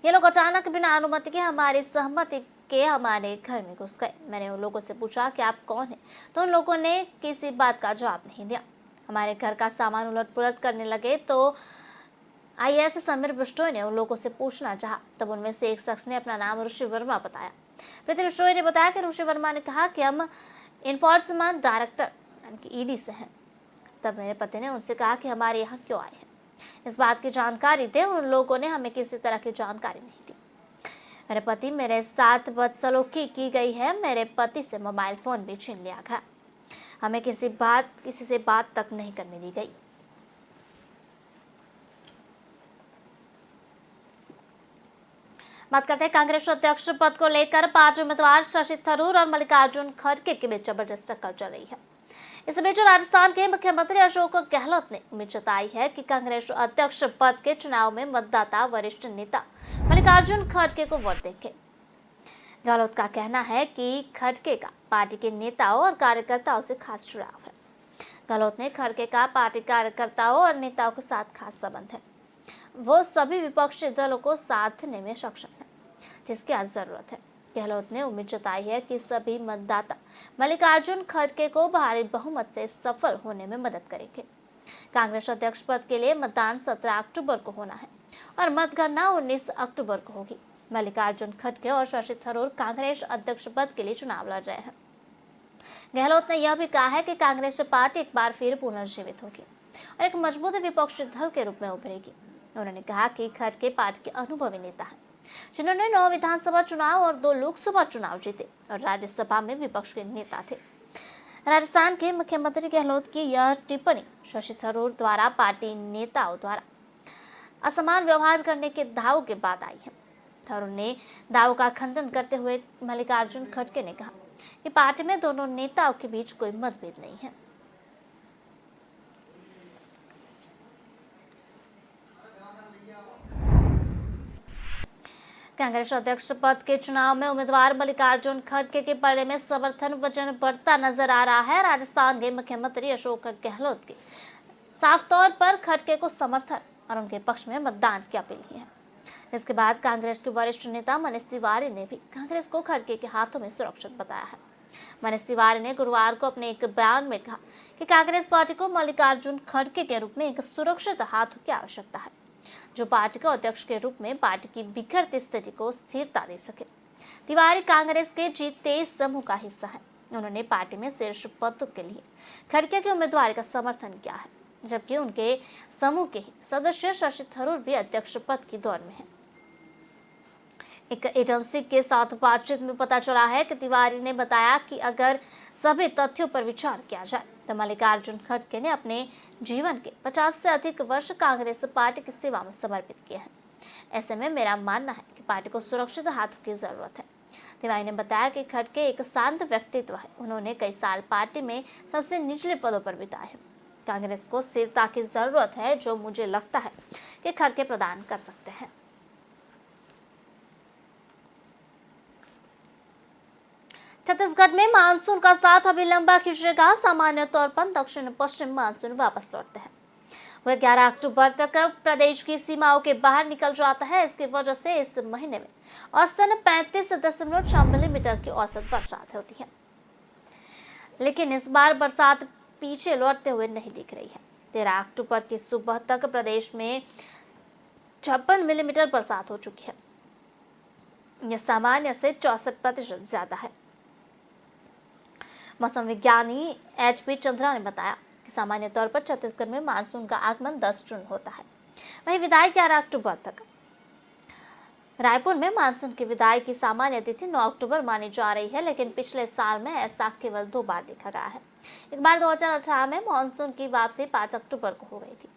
ये लोग अचानक बिना अनुमति के हमारी सहमति के हमारे घर में घुस गए। मैंने उन लोगों से पूछा कि आप कौन हैं, तो उन लोगों ने किसी बात का जवाब नहीं दिया। हमारे घर का सामान उलट-पुलट करने लगे तो IAS समीर बिश्नोई ने उन लोगों से पूछना चाहा। तब उनमें से एक शख्स ने अपना नाम ऋषि वर्मा बताया। प्रीति बिश्नोई ने बताया कि ऋषि वर्मा ने कहा कि हम इन्फोर्समेंट डायरेक्टर यानी कि ED से हैं। तब मेरे पति ने उनसे कहा कि हमारे यहाँ क्यों आए हैं, इस बात की जानकारी दे। उन लोगों ने हमें किसी तरह की जानकारी नहीं दी। मेरे पति मेरे साथ बदसलूकी की गई है। मेरे पति से मोबाइल फोन भी छीन लिया गया। हमें किसी से बात तक नहीं करने दी गई। बात करते हैं कांग्रेस अध्यक्ष पद को लेकर 5 उम्मीदवार शशि थरूर और मल्लिकार्जुन खड़गे के बीच जबरदस्त टक्कर चल रही है। इस बीच राजस्थान के मुख्यमंत्री अशोक गहलोत ने उम्मीद जताई है कि कांग्रेस अध्यक्ष पद के चुनाव में मतदाता वरिष्ठ नेता मल्लिकार्जुन खड़गे को वोट देंगे। गहलोत का कहना है कि खड़गे का पार्टी के नेताओं और कार्यकर्ताओं से खास जुड़ाव है। गहलोत ने खड़गे का पार्टी कार्यकर्ताओं और नेताओं के साथ खास संबंध है। वो सभी विपक्षी दलों को साधने में सक्षम है, जिसकी आज जरूरत है। गहलोत ने उम्मीद जताई है कि सभी मतदाता मल्लिकार्जुन खड़गे को भारी बहुमत से सफल होने में मदद करेंगे। कांग्रेस अध्यक्ष पद के लिए मतदान 17 अक्टूबर को होना है और मतगणना 19 अक्टूबर को होगी। मल्लिकार्जुन खड़गे और शशि थरूर कांग्रेस अध्यक्ष पद के लिए चुनाव लड़ रहे हैं। गहलोत ने यह भी कहा है कि कांग्रेस पार्टी एक बार फिर पुनर्जीवित होगी और एक मजबूत विपक्षी दल के रूप में उभरेगी। उन्होंने कहा कि खड़गे पार्टी के अनुभवी नेता हैं, जिन्होंने 9 विधानसभा चुनाव और 2 लोकसभा चुनाव जीते और राज्यसभा में विपक्ष के नेता थे। राजस्थान के मुख्यमंत्री गहलोत की यह टिप्पणी शशि थरूर द्वारा पार्टी नेताओं द्वारा असमान व्यवहार करने के दावों के बाद आई है। थरूर ने दावों का खंडन करते हुए मल्लिकार्जुन खड़गे ने कहा कि पार्टी में दोनों नेताओं के बीच कोई मतभेद नहीं है। कांग्रेस अध्यक्ष पद के चुनाव में उम्मीदवार मल्लिकार्जुन खड़गे के पलड़े में समर्थन वजन बढ़ता नजर आ रहा है। राजस्थान के मुख्यमंत्री अशोक गहलोत की साफ तौर पर खड़गे को समर्थन और उनके पक्ष में मतदान की अपील की है। इसके बाद कांग्रेस के वरिष्ठ नेता मनीष तिवारी ने भी कांग्रेस को खड़गे के हाथों में सुरक्षित बताया है। मनीष तिवारी ने गुरुवार को अपने एक बयान में कहा कि कांग्रेस पार्टी को मल्लिकार्जुन खड़गे के रूप में एक सुरक्षित हाथों की आवश्यकता है, जो पार्टी के अध्यक्ष के रूप में पार्टी की बिखरती स्थिति को स्थिरता दे सके। तिवारी कांग्रेस के G23 समूह का हिस्सा है। उन्होंने पार्टी में शीर्ष पद के लिए खड़गे के उम्मीदवार का समर्थन किया है, जबकि उनके समूह के ही सदस्य शशि थरूर भी अध्यक्ष पद की दौड़ में है। एक एजेंसी के साथ बातचीत में पता चला है कि तिवारी ने बताया कि अगर सभी तथ्यों पर विचार किया जाए तो मल्लिकार्जुन खड़गे ने अपने जीवन के 50 से अधिक वर्ष कांग्रेस पार्टी की सेवा में समर्पित किए हैं। ऐसे में मेरा मानना है कि पार्टी को सुरक्षित हाथों की जरूरत है। तिवारी ने बताया कि खड़गे एक शांत व्यक्तित्व है। उन्होंने कई साल पार्टी में सबसे निचले पदों पर बिताए हैं। कांग्रेस को स्थिरता की जरूरत है, जो मुझे लगता है कि खड़गे प्रदान कर सकते हैं। छत्तीसगढ़ में मानसून का साथ अभी लंबा खींचेगा। सामान्य तौर पर दक्षिण पश्चिम मानसून वापस लौटते हैं। वह 11 अक्टूबर तक प्रदेश की सीमाओं के बाहर निकल जाता है। इसकी वजह से इस महीने में औसतन 35.6 मिलीमीटर की औसत बरसात होती है, लेकिन इस बार बरसात पीछे लौटते हुए नहीं दिख रही है। 13 अक्टूबर की सुबह तक प्रदेश में 56 मिलीमीटर बरसात हो चुकी है। यह सामान्य से 64% ज्यादा है। मौसम विज्ञानी HP चंद्रा ने बताया कि सामान्य तौर पर छत्तीसगढ़ में मानसून का आगमन 10 जून होता है। वहीं विदाई 11 अक्टूबर तक। रायपुर में मानसून की विदाई की सामान्य तिथि 9 अक्टूबर मानी जा रही है, लेकिन पिछले साल में ऐसा केवल 2 बार देखा गया है। एक बार 2018 में मानसून की वापसी 5 अक्टूबर को हो गई थी।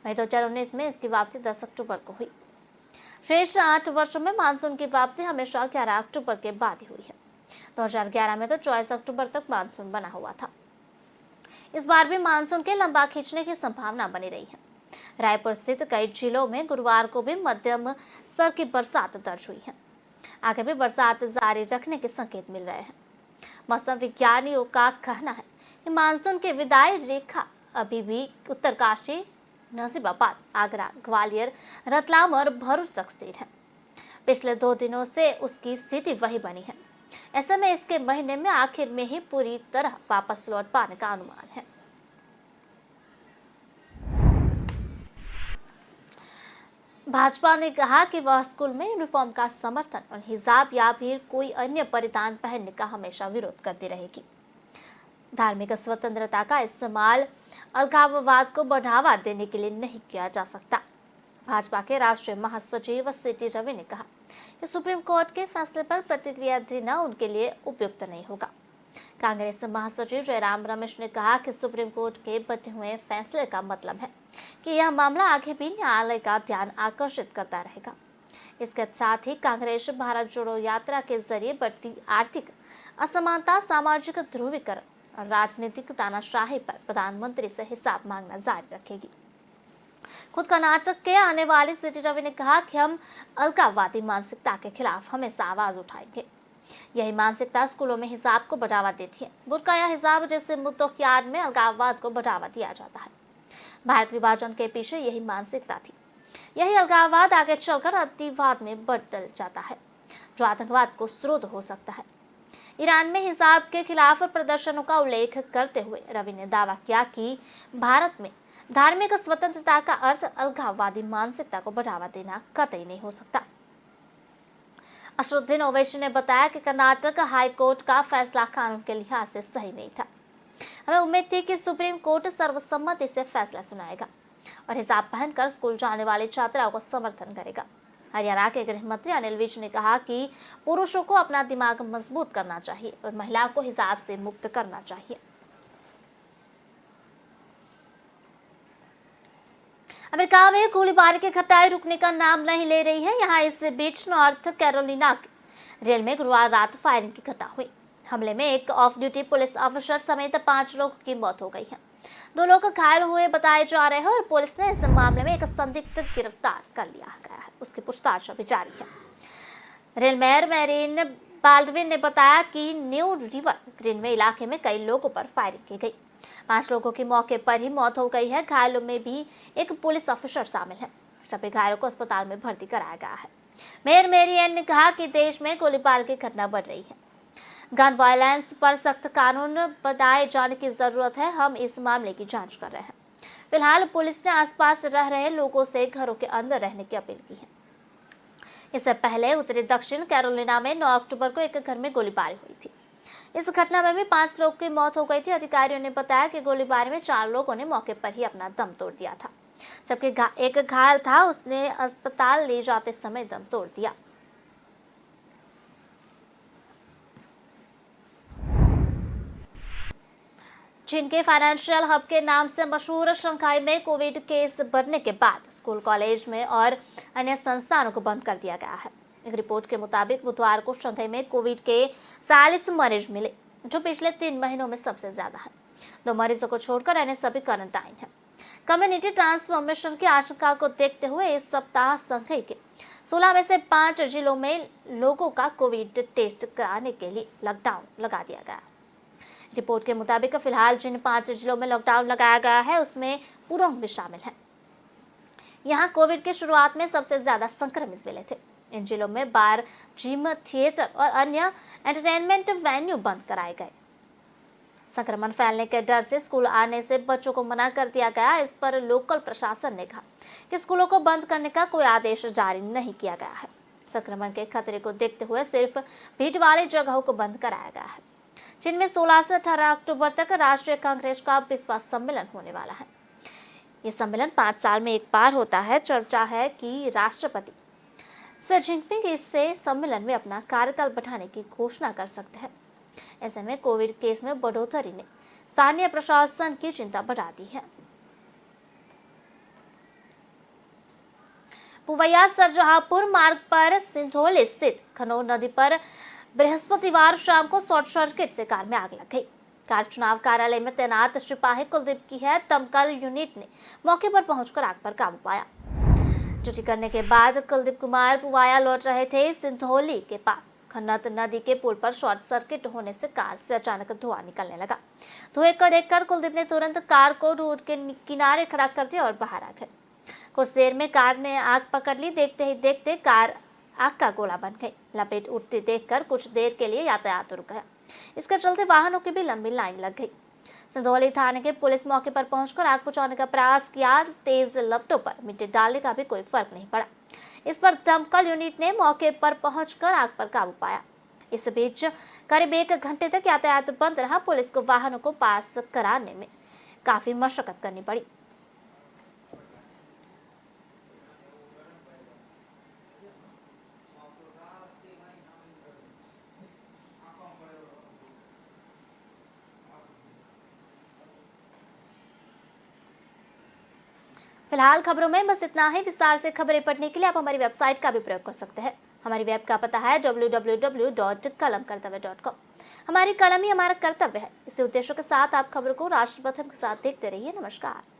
वहीं 2019 में इसकी वापसी 10 अक्टूबर को हुई। शेष 8 वर्षों में मानसून की वापसी हमेशा 11 अक्टूबर के बाद ही हुई है। 2011 में तो 24 अक्टूबर तक मानसून बना हुआ था। इस बार भी मानसून के लंबा खींचने की संभावना बनी रही है। रायपुर स्थित कई जिलों में गुरुवार को भी मध्यम स्तर की बरसात दर्ज हुई है। आगे भी बरसात जारी रखने के संकेत मिल रहे हैं। मौसम विज्ञानियों का कहना है कि मानसून की विदाई रेखा अभी भी उत्तरकाशी, नजीबाबाद, आगरा, ग्वालियर, रतलाम और भरूच तक स्थिर है। पिछले 2 दिनों से उसकी स्थिति वही बनी है। ऐसे में इसके महीने में आखिर में ही पूरी तरह वापस लौट पाने का अनुमान है। भाजपा ने कहा कि वह स्कूल में यूनिफॉर्म का समर्थन और हिजाब या फिर कोई अन्य परिधान पहनने का हमेशा विरोध करती रहेगी। धार्मिक स्वतंत्रता का इस्तेमाल अलगाववाद को बढ़ावा देने के लिए नहीं किया जा सकता। भाजपा के राष्ट्रीय महासचिव CT रवि ने कहा कि सुप्रीम कोर्ट के फैसले पर प्रतिक्रिया देना उनके लिए उपयुक्त नहीं होगा। कांग्रेस महासचिव जयराम रमेश ने कहा कि सुप्रीम कोर्ट के बचे हुए फैसले का मतलब है कि यह मामला आगे भी न्यायालय का ध्यान आकर्षित करता रहेगा। इसके साथ ही कांग्रेस भारत जोड़ो यात्रा के जरिए बढ़ती आर्थिक असमानता, सामाजिक ध्रुवीकरण और राजनीतिक तानाशाही पर प्रधानमंत्री से हिसाब मांगना जारी रखेगी। खुद कर्नाटक के आने वाले सिटी रवि ने कहा कि हम अलगाववादी मानसिकता के खिलाफ हमेशा आवाज उठाएंगे। यही मानसिकता स्कूलों में हिसाब को बढ़ावा देती है। बुर्का या हिजाब जैसे मुद्दों की आड़ में अलगाववाद को बढ़ावा दिया जाता है। भारत विभाजन के पीछे यही मानसिकता थी। यही अलगाववाद आगे चलकर अतिवाद में बदल जाता है, जो आतंकवाद को स्रोत हो सकता है। ईरान में हिजाब के खिलाफ प्रदर्शनों का उल्लेख करते हुए रवि ने दावा किया कि भारत में धार्मिक स्वतंत्रता का अर्थ अलगाववादी मानसिकता को बढ़ावा देना कतई नहीं हो सकता। असरुद्दीन ओवैसी ने बताया कि कर्नाटक हाई कोर्ट का फैसला कानून के लिहाज से सही नहीं था। हमें उम्मीद थी कि सुप्रीम कोर्ट सर्वसम्मति से फैसला सुनाएगा और हिजाब पहनकर स्कूल जाने वाले छात्राओं को समर्थन करेगा। हरियाणा के गृह मंत्री अनिल विज ने कहा कि पुरुषों को अपना दिमाग मजबूत करना चाहिए और महिलाओं को हिजाब से मुक्त करना चाहिए। अमेरिका में गोलीबारी की घटनाएं रुकने का नाम नहीं ले रही है। यहाँ इस बीच नॉर्थ कैरोलिना के रेल में गुरुवार रात फायरिंग की घटना हुई। हमले में एक ऑफ ड्यूटी पुलिस अफसर समेत 5 लोगों की मौत हो गई है। 2 लोग घायल हुए बताए जा रहे हैं और पुलिस ने इस मामले में एक संदिग्ध गिरफ्तार कर लिया गया है। उसकी पूछताछ अभी जारी है। रेल मेयर मैरिन बाल्डविन ने बताया कि न्यू रिवर ग्रीनवे इलाके में कई लोगों पर फायरिंग की गई। 5 लोगों की मौके पर ही मौत हो गई है। घायलों में भी एक पुलिस अफसर शामिल है। सभी घायलों को अस्पताल में भर्ती कराया गया है। मेयर मेरियन ने कहा कि देश में गोलीबारी की घटना बढ़ रही है। गन वायलेंस पर सख्त कानून बनाए जाने की जरूरत है। हम इस मामले की जांच कर रहे हैं। फिलहाल पुलिस ने आसपास रह रहे लोगों से घरों के अंदर रहने की अपील की है। इससे पहले उत्तरी दक्षिण कैरोलिना में 9 अक्टूबर को एक घर में गोलीबारी हुई थी। इस घटना में भी 5 लोगों की मौत हो गई थी। अधिकारियों ने बताया कि गोलीबारी में 4 लोगों ने मौके पर ही अपना दम तोड़ दिया था, जबकि एक घायल था, उसने अस्पताल ले जाते समय दम तोड़ दिया। चीन के फाइनेंशियल हब के नाम से मशहूर शंघाई में कोविड केस बढ़ने के बाद स्कूल, कॉलेज में और अन्य संस्थानों को बंद कर दिया गया है। एक रिपोर्ट के मुताबिक बुधवार को शंघाई में कोविड के 40 मरीज मिले, जो पिछले 3 महीनों में सबसे ज्यादा है। 2 मरीजों को छोड़कर अन्य सभी क्वारंटाइन है। कम्युनिटी ट्रांसफॉर्मेशन की आशंका को देखते हुए इस सप्ताह शंघाई के 16 में से 5 जिलों में लोगों का कोविड टेस्ट कराने के लिए लॉकडाउन लगा दिया गया। रिपोर्ट के मुताबिक फिलहाल जिन 5 जिलों में लॉकडाउन लगाया गया है उसमें पुरोंग भी शामिल है। यहाँ कोविड की शुरुआत में सबसे ज्यादा संक्रमित मिले थे। इन जिलों में बार, जिम, थिएटर और अन्य एंटरटेनमेंट वेन्यू बंद कराए गए। संक्रमण फैलने के डर से स्कूल आने से बच्चों को मना कर दिया गया। इस पर लोकल प्रशासन ने कहा कि स्कूलों को बंद करने का कोई आदेश जारी नहीं किया गया है। संक्रमण के खतरे को देखते हुए सिर्फ भीड़ वाली जगहों को बंद कराया गया है। चीन में 16 से 18 अक्टूबर तक राष्ट्रीय कांग्रेस का 20वां सम्मेलन होने वाला है। ये सम्मेलन 5 साल में एक बार होता है। चर्चा है कि राष्ट्रपति शी जिनपिंग इससे सम्मेलन में अपना कार्यकाल बढ़ाने की घोषणा कर सकते हैं। ऐसे में कोविड केस में बढ़ोतरी ने स्थानीय प्रशासन की चिंता बढ़ा दी है। पुवैया सरजहापुर मार्ग पर सिंधोली स्थित खनौर नदी पर बृहस्पतिवार शाम को शॉर्ट सर्किट से कार में आग लग गई। कार चुनाव कार्यालय में तैनात सिपाही कुलदीप की है। दमकल यूनिट ने मौके पर पहुंचकर आग पर काबू पाया। ड्यूटी करने के बाद कुलदीप कुमार पुवाया लौट रहे थे। सिंधोली के पास खन्नत नदी के पुल पर शॉर्ट सर्किट होने से कार से अचानक धुआं निकलने लगा। धुएं को देखकर कुलदीप ने तुरंत कार को रोड के किनारे खड़ा कर दिया और बाहर आ गए। कुछ देर में कार ने आग पकड़ ली। देखते ही देखते कार आग का गोला बन गई। लपेट उठती देखकर कुछ देर के लिए यातायात रुक गया। इसके चलते वाहनों की भी लंबी लाइन लग गई। सिंधौली थाने के पुलिस मौके पर पहुंचकर आग बुझाने का प्रयास किया। तेज लपटों पर मिट्टी डालने का भी कोई फर्क नहीं पड़ा। इस पर दमकल यूनिट ने मौके पर पहुंचकर आग पर काबू पाया। इस बीच करीब 1 घंटे तक यातायात बंद रहा। पुलिस को वाहनों को पास कराने में काफी मशक्कत करनी पड़ी। फिलहाल खबरों में बस इतना ही। विस्तार से खबरें पढ़ने के लिए आप हमारी वेबसाइट का भी प्रयोग कर सकते हैं हमारी वेब का पता है www.kalamkartavya.com। हमारी कलम ही हमारा कर्तव्य है। इसी उद्देश्य के साथ आप खबरों को राष्ट्रप्रथम के साथ देखते रहिए। नमस्कार।